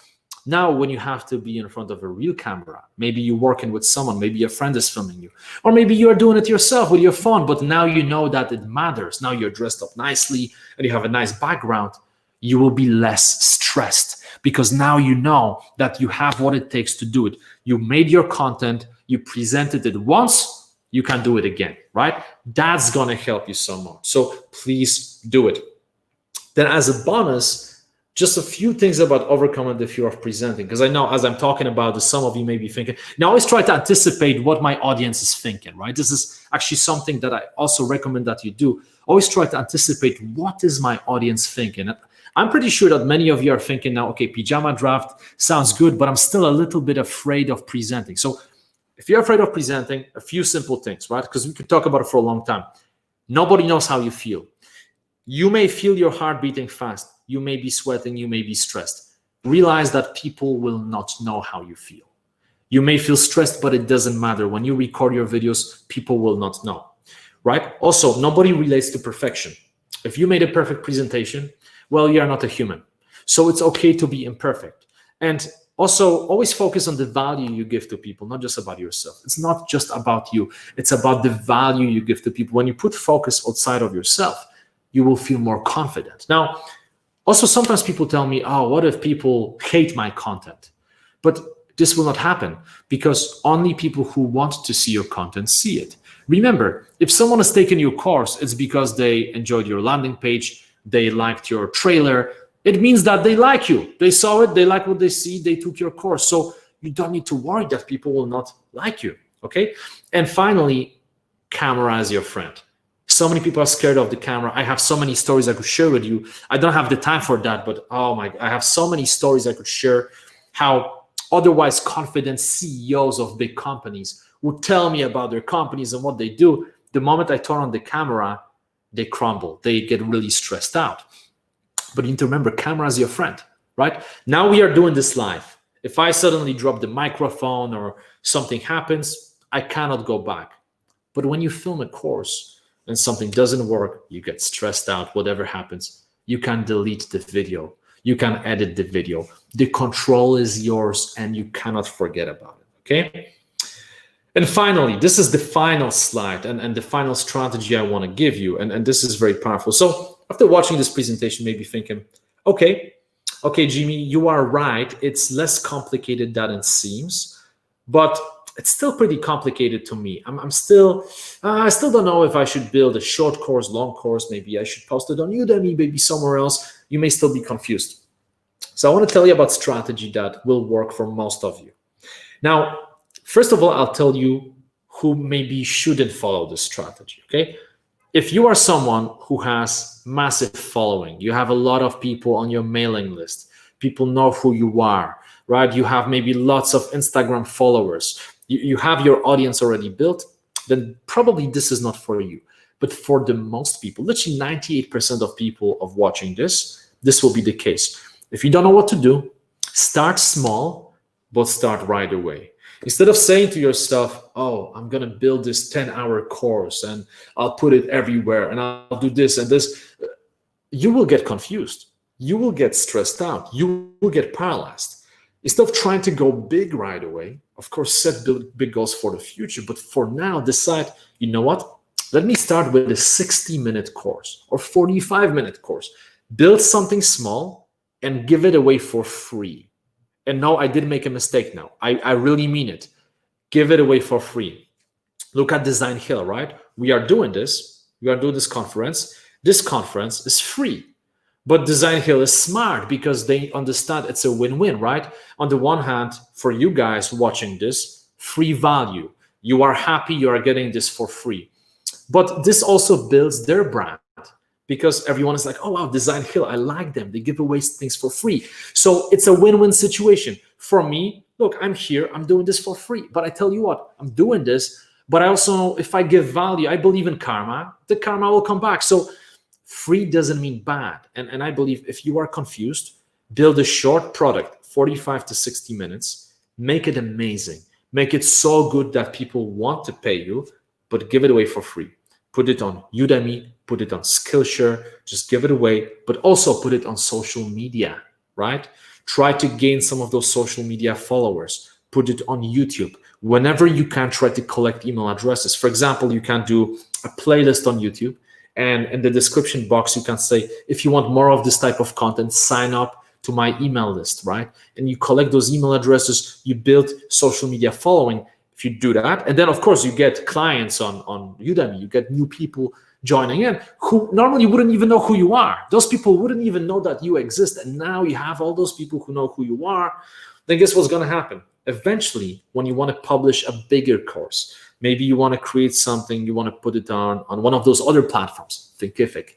now when you have to be in front of a real camera, maybe you're working with someone, maybe your friend is filming you, or maybe you're doing it yourself with your phone, but now you know that it matters. Now you're dressed up nicely and you have a nice background. You will be less stressed, because now you know that you have what it takes to do it. You made your content, you presented it once, you can do it again, right? That's going to help you so much. So please do it. Then as a bonus, just a few things about overcoming the fear of presenting, because I know as I'm talking about this, some of you may be thinking, now I always try to anticipate what my audience is thinking, right? This is actually something that I also recommend that you do. Always try to anticipate, what is my audience thinking? I'm pretty sure that many of you are thinking now, okay, pajama draft sounds good, but I'm still a little bit afraid of presenting. So If you're afraid of presenting, a few simple things, right? Because we could talk about it for a long time. Nobody knows how you feel. You may feel your heart beating fast. You may be sweating. You may be stressed. Realize that people will not know how you feel. You may feel stressed, but it doesn't matter. When you record your videos, people will not know, right? Also, nobody relates to perfection. If you made a perfect presentation, well, you are not a human. So it's okay to be imperfect. And also, always focus on the value you give to people, not just about yourself. It's not just about you. It's about the value you give to people. When you put focus outside of yourself, you will feel more confident. Now, also, sometimes people tell me, oh, what if people hate my content? But this will not happen because only people who want to see your content see it. Remember, if someone has taken your course, it's because they enjoyed your landing page, they liked your trailer. It means that they like you. They saw it, they like what they see, they took your course. So you don't need to worry that people will not like you, okay? And finally, camera as your friend. So many people are scared of the camera. I have so many stories I could share with you. I don't have the time for that, but oh my, I have so many stories I could share how otherwise confident CEOs of big companies would tell me about their companies and what they do. The moment I turn on the camera, they crumble. They get really stressed out. But you need to remember, camera is your friend, right? Now we are doing this live. If I suddenly drop the microphone or something happens, I cannot go back. But when you film a course and something doesn't work, you get stressed out, whatever happens, you can delete the video. You can edit the video. The control is yours and you cannot forget about it, okay? And finally, this is the final slide and the final strategy I want to give you. And this is very powerful. So after watching this presentation, maybe thinking, okay, Jimmy, you are right. It's less complicated than it seems, but it's still pretty complicated to me. I still don't know if I should build a short course, long course. Maybe I should post it on Udemy, maybe somewhere else. You may still be confused. So I want to tell you about strategy that will work for most of you. Now, first of all, I'll tell you who maybe shouldn't follow this strategy, okay? If you are someone who has massive following, you have a lot of people on your mailing list, people know who you are, right? You have maybe lots of Instagram followers, you have your audience already built, then probably this is not for you. But for the most people, literally 98% of people of watching this will be the case. If you don't know what to do, start small, but start right away. Instead of saying to yourself, oh, I'm going to build this 10-hour course and I'll put it everywhere and I'll do this and this, you will get confused. You will get stressed out. You will get paralyzed. Instead of trying to go big right away, of course, set big goals for the future. But for now, decide, you know what? Let me start with a 60-minute course or 45-minute course. Build something small and give it away for free. And no, I did make a mistake now. I really mean it. Give it away for free. Look at Designhill, right? We are doing this. We are doing this conference. This conference is free. But Designhill is smart because they understand it's a win-win, right? On the one hand, for you guys watching this, free value. You are happy you are getting this for free. But this also builds their brand because everyone is like, oh, wow, Designhill, I like them. They give away things for free. So it's a win-win situation. For me, look, I'm here. I'm doing this for free. But I tell you what, I'm doing this. But I also know if I give value, I believe in karma, the karma will come back. So free doesn't mean bad. And I believe if you are confused, build a short product, 45 to 60 minutes, make it amazing. Make it so good that people want to pay you, but give it away for free. Put it on Udemy, put it on Skillshare, just give it away, but also put it on social media, right? Try to gain some of those social media followers. Put it on YouTube. Whenever you can, try to collect email addresses. For example, you can do a playlist on YouTube, and in the description box, you can say, if you want more of this type of content, sign up to my email list, right? And you collect those email addresses, you build social media following. If you do that, and then of course you get clients on Udemy, you get new people joining in who normally wouldn't even know who you are. Those people wouldn't even know that you exist. And now you have all those people who know who you are. Then guess what's going to happen? Eventually, when you want to publish a bigger course, maybe you want to create something, you want to put it on one of those other platforms, Thinkific,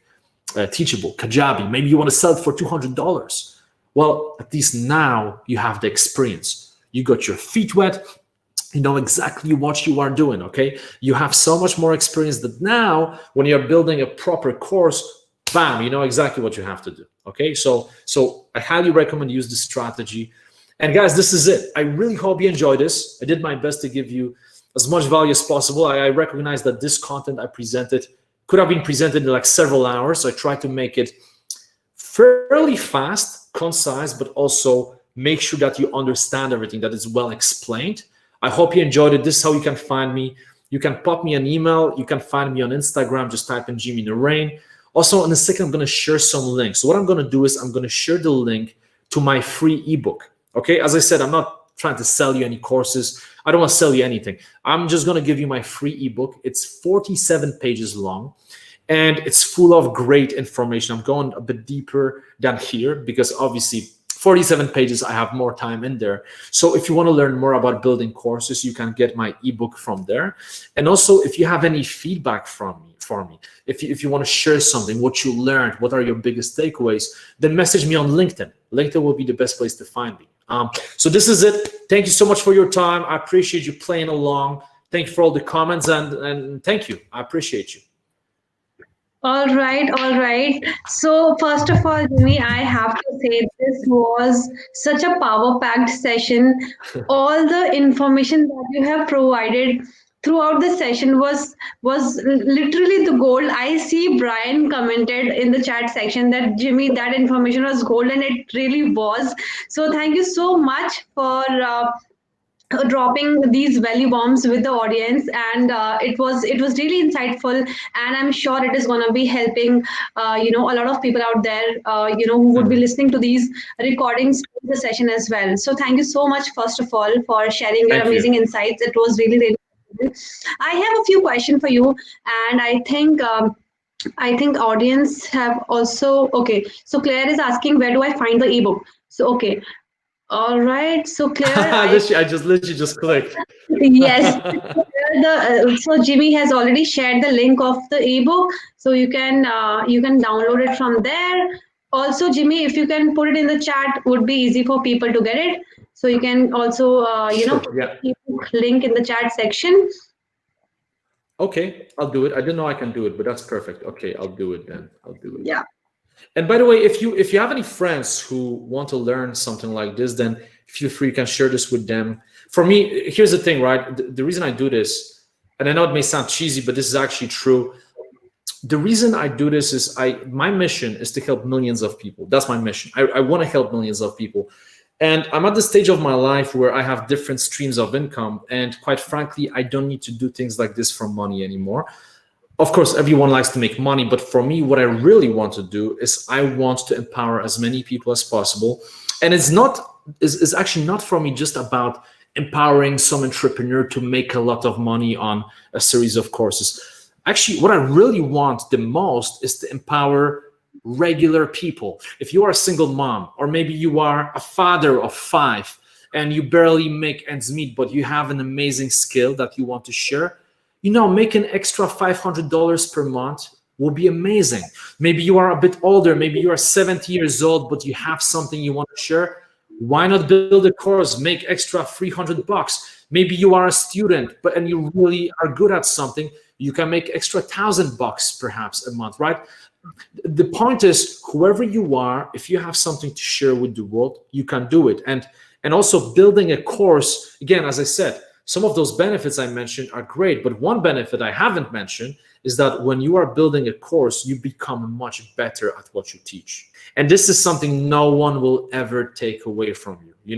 Teachable, Kajabi, maybe you want to sell it for $200. Well, at least now you have the experience. You got your feet wet. you know exactly what you are doing. Okay, you have so much more experience that now when you're building a proper course, bam, you know exactly what you have to do. Okay, so I highly recommend use this strategy. And guys, this is it. I really hope you enjoyed this. I did my best to give you as much value as possible. I recognize that this content I presented could have been presented in like several hours, so I tried to make it fairly fast, concise, but also make sure that you understand everything, that it's well explained. I hope you enjoyed it. This is how you can find me. You can pop me an email. You can find me on Instagram. Just type in Jimmy Naraine. Also, in a second, I'm going to share some links. So what I'm going to do is I'm going to share the link to my free ebook. Okay, as I said, I'm not trying to sell you any courses. I don't want to sell you anything. I'm just going to give you my free ebook. It's 47 pages long. And it's full of great information. I'm going a bit deeper than here because obviously 47 pages, I have more time in there. So if you want to learn more about building courses, you can get my ebook from there. And also, if you have any feedback for me, if you want to share something, what you learned, what are your biggest takeaways, then message me on LinkedIn. LinkedIn will be the best place to find me. So this is it. Thank you so much for your time. I appreciate you playing along. Thank you for all the comments and thank you. I appreciate you. All right, all right. So, first of all, Jimmy, I have to say this was such a power packed session. All the information that you have provided throughout the session was literally the gold. I see Brian commented in the chat section that Jimmy, that information was gold, and it really was. So, thank you so much for dropping these value bombs with the audience, and it was really insightful, and I'm sure it is going to be helping a lot of people out there who would be listening to these recordings to the session as well. So thank you so much, first of all, for sharing your Thank you. amazing insights. It was really really good. I have a few questions for you, and I think audience have also. Okay, so Claire is asking, where do I find the ebook? So okay, all right. So Claire, I just literally just clicked. yes. So Jimmy has already shared the link of the ebook, so you can download it from there. Also, Jimmy, if you can put it in the chat, would be easy for people to get it. So you can also Sure. put Yeah. the ebook link in the chat section. Okay, I'll do it. I didn't know I can do it, but that's perfect. Okay, I'll do it then. I'll do it. Yeah. And by the way, if you have any friends who want to learn something like this, then feel free, you can share this with them. For me, here's the thing, right? The reason I do this, and I know it may sound cheesy, but this is actually true. The reason I do this is my mission is to help millions of people. That's my mission. I want to help millions of people. And I'm at the stage of my life where I have different streams of income. And quite frankly, I don't need to do things like this for money anymore. Of course, everyone likes to make money, but for me, what I really want to do is I want to empower as many people as possible. And it's actually not for me just about empowering some entrepreneur to make a lot of money on a series of courses. Actually, what I really want the most is to empower regular people. If you are a single mom, or maybe you are a father of 5 and you barely make ends meet, but you have an amazing skill that you want to share, make an extra $500 per month will be amazing. Maybe you are a bit older, maybe you are 70 years old, but you have something you want to share. Why not build a course, make extra $300? Maybe you are a student, and you really are good at something. You can make extra $1,000 perhaps a month, right? The point is, whoever you are, if you have something to share with the world, you can do it. And also building a course, again, as I said, some of those benefits I mentioned are great, but one benefit I haven't mentioned is that when you are building a course, you become much better at what you teach. And this is something no one will ever take away from you,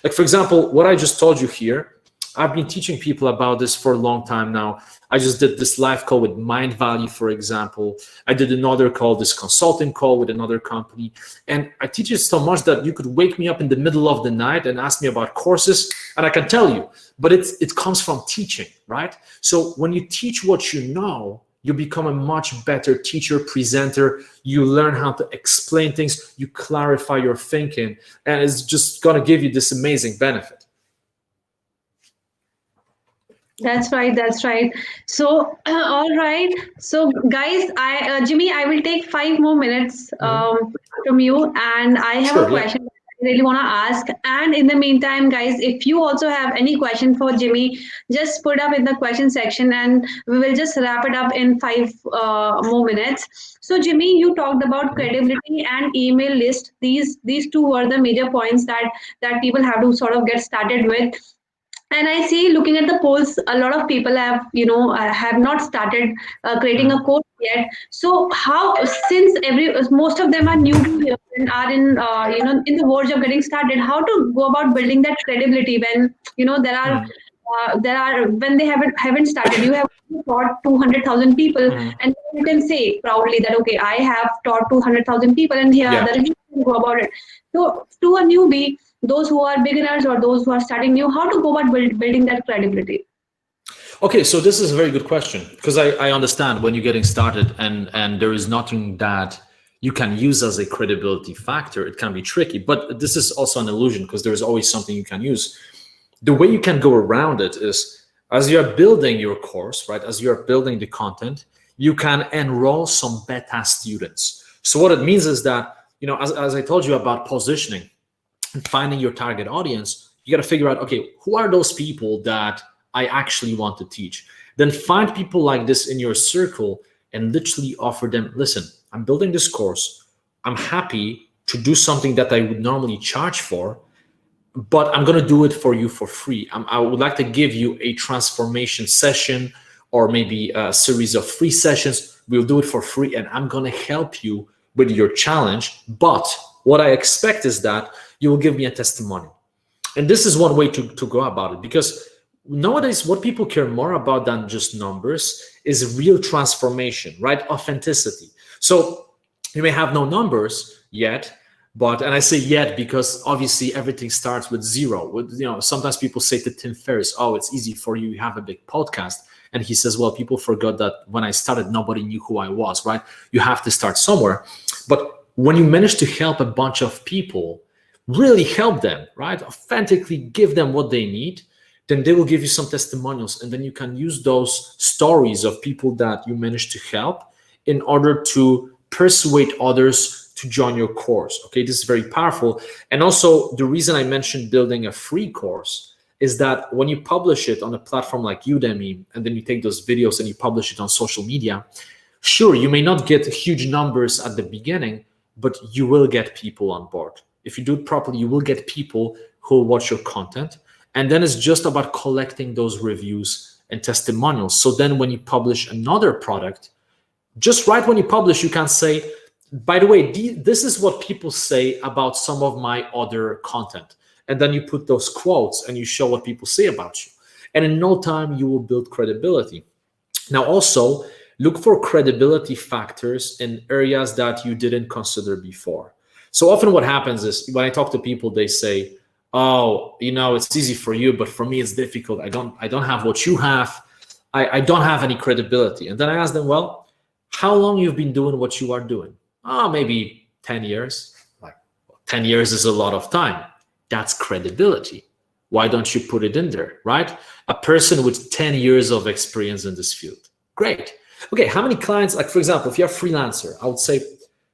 Like, for example, what I just told you here, I've been teaching people about this for a long time now. I just did this live call with Mind Value, for example. I did another call, this consulting call with another company. And I teach it so much that you could wake me up in the middle of the night and ask me about courses, and I can tell you. But it comes from teaching, right? So when you teach what you know, you become a much better teacher, presenter. You learn how to explain things. You clarify your thinking. And it's just going to give you this amazing benefit. That's right. That's right. So, all right. So, guys, Jimmy, I will take 5 more minutes from you, and I have a question. really want to ask. And in the meantime, guys, if you also have any question for Jimmy, just put up in the question section, and we will just wrap it up in 5 more minutes. So, Jimmy, you talked about Mhm. credibility and email list. These two were the major points that people have to sort of get started with. And I see, looking at the polls, a lot of people have have not started creating a Mhm. course yet. So how, since every most of them are newbie here and are in in the verge of getting started, how to go about building that credibility when Mhm. there are when they haven't started. You have taught 200,000 people, Mhm. and you can say proudly that, okay, I have taught 200,000 people, and here are Yeah. the reviews. Go about it. So to a newbie, those who are beginners or those who are starting new, how to go about building that credibility? Okay, so this is a very good question because I understand when you're getting started and there is nothing that you can use as a credibility factor. It can be tricky, but this is also an illusion because there is always something you can use. The way you can go around it is as you're building your course, right? As you're building the content, you can enroll some beta students. So what it means is that, as I told you about positioning, and finding your target audience, you got to figure out, okay, who are those people that I actually want to teach? Then find people like this in your circle and literally offer them, listen, I'm building this course. I'm happy to do something that I would normally charge for, but I'm going to do it for you for free. I would like to give you a transformation session or maybe a series of free sessions. We'll do it for free and I'm going to help you with your challenge. But what I expect is that you will give me a testimonial. And this is one way to go about it because nowadays what people care more about than just numbers is real transformation, right? Authenticity. So you may have no numbers yet, but and I say yet because obviously everything starts with zero. Sometimes people say to Tim Ferriss, oh, it's easy for you, you have a big podcast. And he says, well, people forgot that when I started, nobody knew who I was, right? You have to start somewhere. But when you manage to help a bunch of people, really help them, right? Authentically give them what they need, then they will give you some testimonials. And then you can use those stories of people that you managed to help in order to persuade others to join your course. Okay, this is very powerful. And also, the reason I mentioned building a free course is that when you publish it on a platform like Udemy, and then you take those videos and you publish it on social media, sure, you may not get huge numbers at the beginning, but you will get people on board. If you do it properly, you will get people who will watch your content. And then it's just about collecting those reviews and testimonials. So then when you publish another product, just right when you publish, you can say, by the way, this is what people say about some of my other content. And then you put those quotes and you show what people say about you. And in no time, you will build credibility. Now, also look for credibility factors in areas that you didn't consider before. So often what happens is when I talk to people, they say, oh, it's easy for you, but for me, it's difficult. I don't have what you have. I don't have any credibility. And then I ask them, well, how long you've been doing what you are doing? Oh, maybe 10 years. Like 10 years is a lot of time. That's credibility. Why don't you put it in there, right? A person with 10 years of experience in this field. Great. Okay, how many clients, like for example, if you're a freelancer, I would say,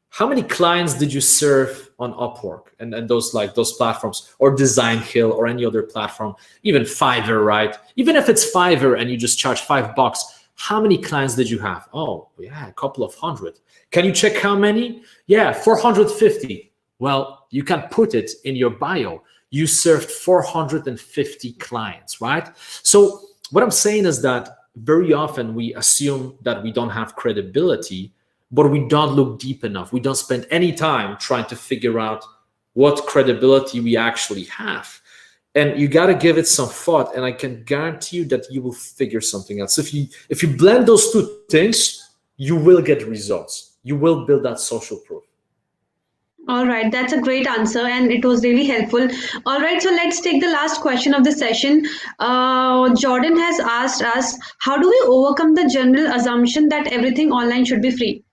how many clients did you serve on Upwork and those platforms or Designhill or any other platform, even Fiverr, right? Even if it's Fiverr and you just charge $5, how many clients did you have? Oh, yeah, a couple of hundred. Can you check how many? Yeah, 450. Well, you can put it in your bio. You served 450 clients, right? So what I'm saying is that very often we assume that we don't have credibility, but we don't look deep enough. We don't spend any time trying to figure out what credibility we actually have. And you got to give it some thought, and I can guarantee you that you will figure something out. So if you blend those two things, you will get results. You will build that social proof. All right, that's a great answer, and it was really helpful. All right, so let's take the last question of the session. Jordan has asked us, how do we overcome the general assumption that everything online should be free?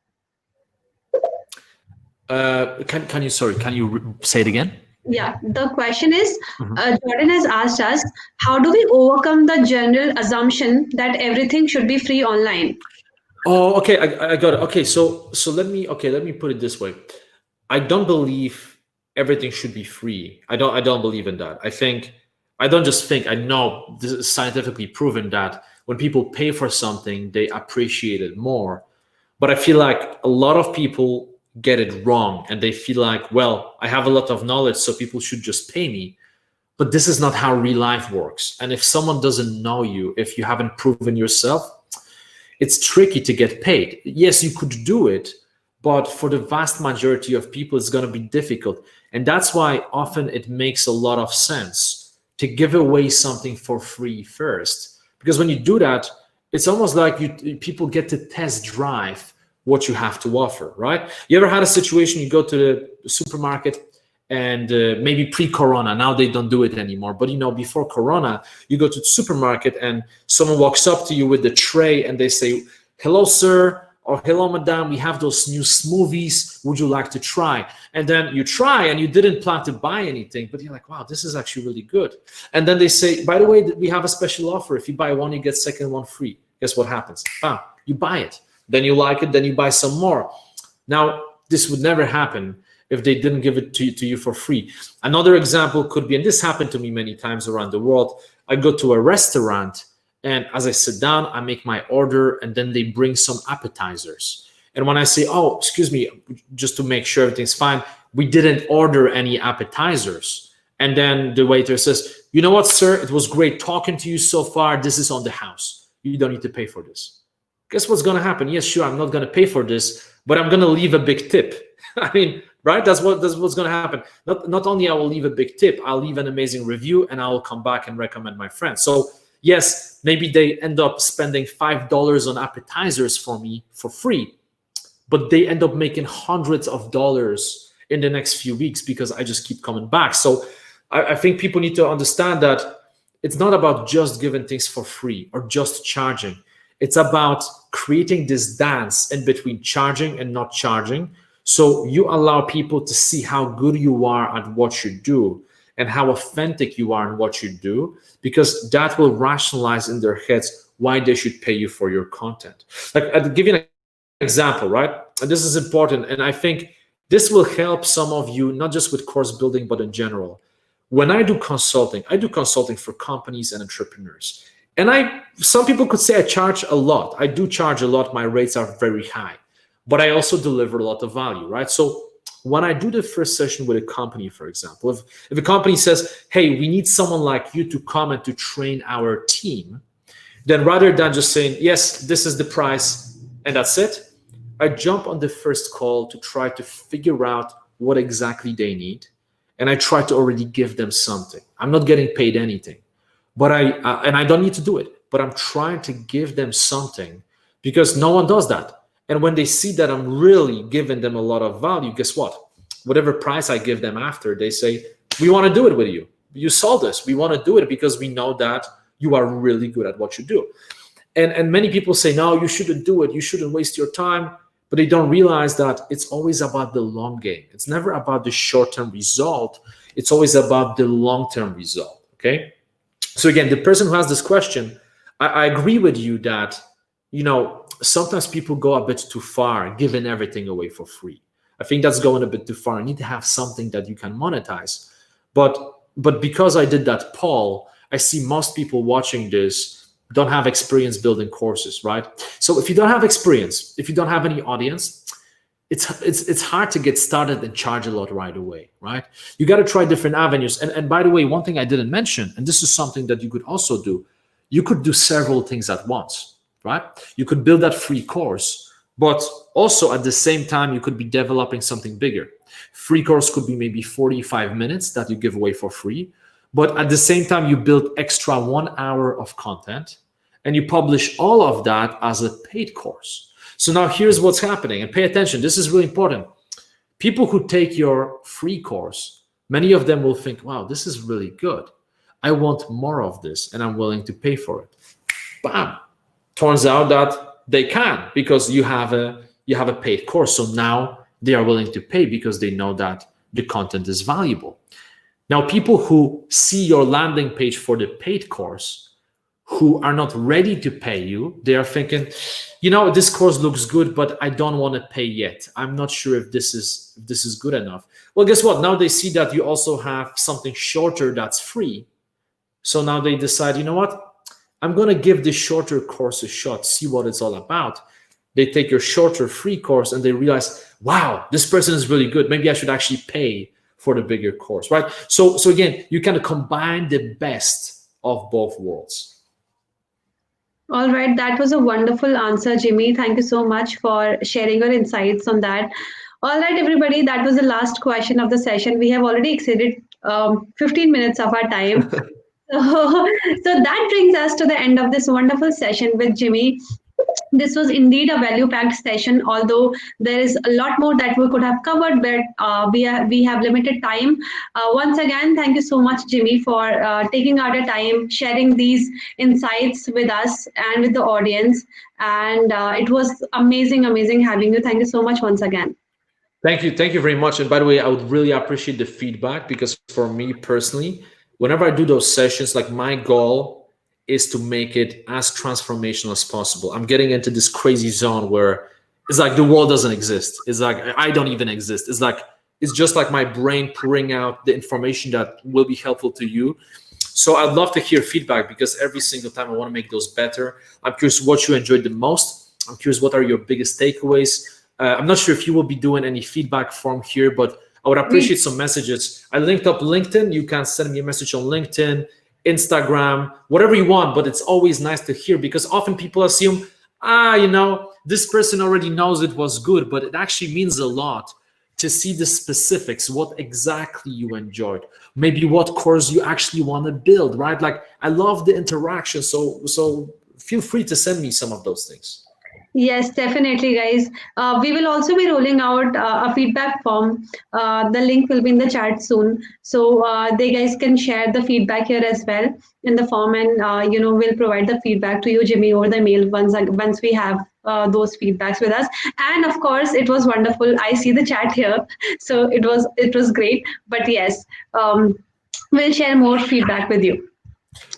Can you say it again? Yeah, the question is, Mhm. Jordan has asked us, how do we overcome the general assumption that everything should be free online? Oh, okay, I got it. Okay, so let me put it this way. I don't believe everything should be free. I don't believe in that. I don't just think, I know this is scientifically proven that when people pay for something, they appreciate it more. But I feel like a lot of people get it wrong, and they feel like, well, I have a lot of knowledge, so people should just pay me. But this is not how real life works. And if someone doesn't know you, if you haven't proven yourself, it's tricky to get paid. Yes, you could do it, but for the vast majority of people, it's going to be difficult. And that's why often it makes a lot of sense to give away something for free first. Because when you do that, it's almost like people get to test drive what you have to offer, right? You ever had a situation, you go to the supermarket, and maybe pre-corona, now they don't do it anymore, but before corona, you go to the supermarket and someone walks up to you with the tray and they say, hello sir, or hello madam, we have those new smoothies, would you like to try? And then you try, and you didn't plan to buy anything, but you're like, wow, this is actually really good. And then they say, by the way, we have a special offer, if you buy one, you get second one free. Guess what happens? Bam, you buy it, then you like it, then you buy some more. Now, this would never happen if they didn't give it to you for free. Another example could be, and this happened to me many times around the world, I go to a restaurant, and as I sit down, I make my order, and then they bring some appetizers. And when I say, oh, excuse me, just to make sure everything's fine, we didn't order any appetizers. And then the waiter says, you know what, sir, it was great talking to you so far. This is on the house. You don't need to pay for this. Guess what's going to happen? Yes, sure, I'm not going to pay for this, but I'm going to leave a big tip. I mean, right? That's what's going to happen. Not only I will leave a big tip, I'll leave an amazing review, and I'll come back and recommend my friends. So yes, maybe they end up spending $5 on appetizers for me for free, but they end up making hundreds of dollars in the next few weeks because I just keep coming back. So I think people need to understand that it's not about just giving things for free or just charging. It's about creating this dance in between charging and not charging. So you allow people to see how good you are at what you do and how authentic you are in what you do, because that will rationalize in their heads why they should pay you for your content. Like, I'll give you an example, right? And this is important. And I think this will help some of you, not just with course building, but in general. When I do consulting for companies and entrepreneurs. And some people could say I charge a lot. I do charge a lot. My rates are very high, but I also deliver a lot of value, right? So when I do the first session with a company, for example, if a company says, hey, we need someone like you to come and to train our team, then rather than just saying, yes, this is the price and that's it, I jump on the first call to try to figure out what exactly they need. And I try to already give them something. I'm not getting paid anything, but I don't need to do it, but I'm trying to give them something because no one does that. And when they see that I'm really giving them a lot of value, guess what? Whatever price I give them after, they say, we want to do it with you. You sold us. We want to do it because we know that you are really good at what you do. And many people say, no, you shouldn't do it. You shouldn't waste your time. But they don't realize that it's always about the long game. It's never about the short-term result. It's always about the long-term result, okay? So again, the person who has this question, I agree with you that, sometimes people go a bit too far, giving everything away for free. I think that's going a bit too far. You need to have something that you can monetize. But because I did that poll, I see most people watching this don't have experience building courses, right? So if you don't have experience, if you don't have any audience, it's hard to get started and charge a lot right away, right? You got to try different avenues. And by the way, one thing I didn't mention, and this is something that you could also do, you could do several things at once, right? You could build that free course, but also at the same time, you could be developing something bigger. Free course could be maybe 45 minutes that you give away for free. But at the same time, you build extra 1 hour of content and you publish all of that as a paid course. So now here's what's happening, and pay attention. This is really important. People who take your free course, many of them will think, wow, this is really good. I want more of this and I'm willing to pay for it. Bam. Turns out that they can because you have a paid course. So now they are willing to pay because they know that the content is valuable. Now, people who see your landing page for the paid course, who are not ready to pay you. They are thinking, you know, this course looks good, but I don't want to pay yet. I'm not sure if this is good enough. Well, guess what? Now they see that you also have something shorter that's free. So now they decide, you know what? I'm going to give this shorter course a shot, see what it's all about. They take your shorter free course and they realize, wow, this person is really good. Maybe I should actually pay for the bigger course, right? So again, you kind of combine the best of both worlds. All right, that was a wonderful answer, Jimmy. Thank you so much for sharing your insights on that. All right, everybody, that was the last question of the session. We have already exceeded 15 minutes of our time. So that brings us to the end of this wonderful session with Jimmy. This was indeed a value-packed session, although there is a lot more that we could have covered, but we have limited time. Once again, thank you so much, Jimmy, for taking out the time, sharing these insights with us and with the audience. And it was amazing having you. Thank you so much once again. Thank you very much. And by the way, I would really appreciate the feedback, because for me personally, whenever I do those sessions, like, my goal is to make it as transformational as possible. I'm getting into this crazy zone where it's like the world doesn't exist. It's like I don't even exist. It's just like my brain pouring out the information that will be helpful to you. So I'd love to hear feedback, because every single time I want to make those better. I'm curious what you enjoyed the most. I'm curious what are your biggest takeaways. I'm not sure if you will be doing any feedback form here, but I would appreciate some messages. I linked up LinkedIn. You can send me a message on LinkedIn, Instagram, whatever you want, but it's always nice to hear, because often people assume, you know, this person already knows it was good, but it actually means a lot to see the specifics, what exactly you enjoyed, maybe what course you actually want to build, right? Like, I love the interaction. So feel free to send me some of those things. Yes, definitely, guys. We will also be rolling out a feedback form. The link will be in the chat soon, so they guys can share the feedback here as well in the form, and we'll provide the feedback to you, Jimmy, over the mail once we have those feedbacks with us. And of course, it was wonderful. I see the chat here, so it was great. But yes, we'll share more feedback with you.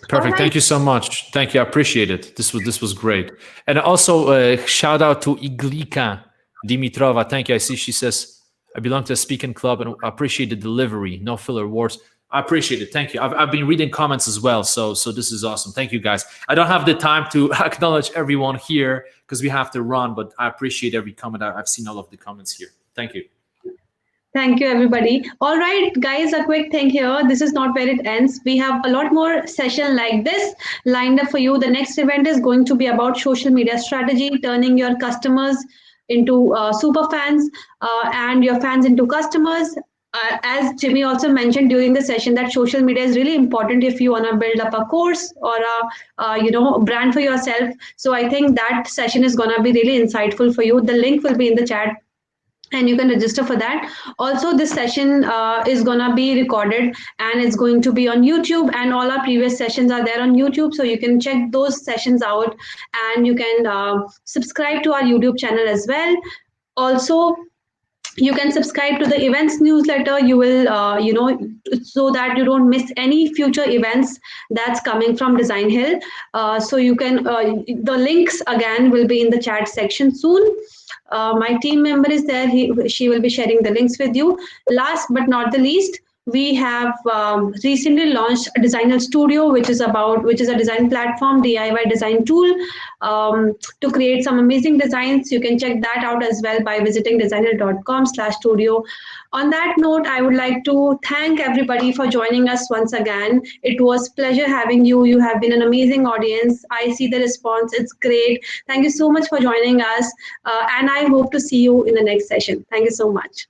Perfect. Right. Thank you so much. Thank you. I appreciate it. This was great. And also shout out to Iglika Dimitrova. Thank you. I see she says, I belong to a speaking club and I appreciate the delivery. No filler words. I appreciate it. Thank you. I've been reading comments as well. So this is awesome. Thank you, guys. I don't have the time to acknowledge everyone here because we have to run, but I appreciate every comment. I've seen all of the comments here. Thank you. Thank you, everybody. All right, guys, a quick thing here. This is not where it ends. We have a lot more session like this lined up for you. The next event is going to be about social media strategy, turning your customers into super fans and your fans into customers. As Jimmy also mentioned during the session, that social media is really important if you want to build up a course or a brand for yourself. So I think that session is going to be really insightful for you. The link will be in the chat and you can register for that. Also, this session is going to be recorded and it's going to be on YouTube, and all our previous sessions are there on YouTube, so you can check those sessions out, and you can subscribe to our YouTube channel as well. Also, you can subscribe to the events newsletter. You will so that you don't miss any future events that's coming from Designhill. So you can the links again will be in the chat section soon. My team member is there. She will be sharing the links with you. Last but not the least, we have recently launched a Designhill Studio, which is a design platform, DIY design tool to create some amazing designs. You can check that out as well by visiting designhill.com/studio. On that note, I would like to thank everybody for joining us once again. It was pleasure having you. You have been an amazing audience. I see the response. It's great. Thank you so much for joining us. And I hope to see you in the next session. Thank you so much.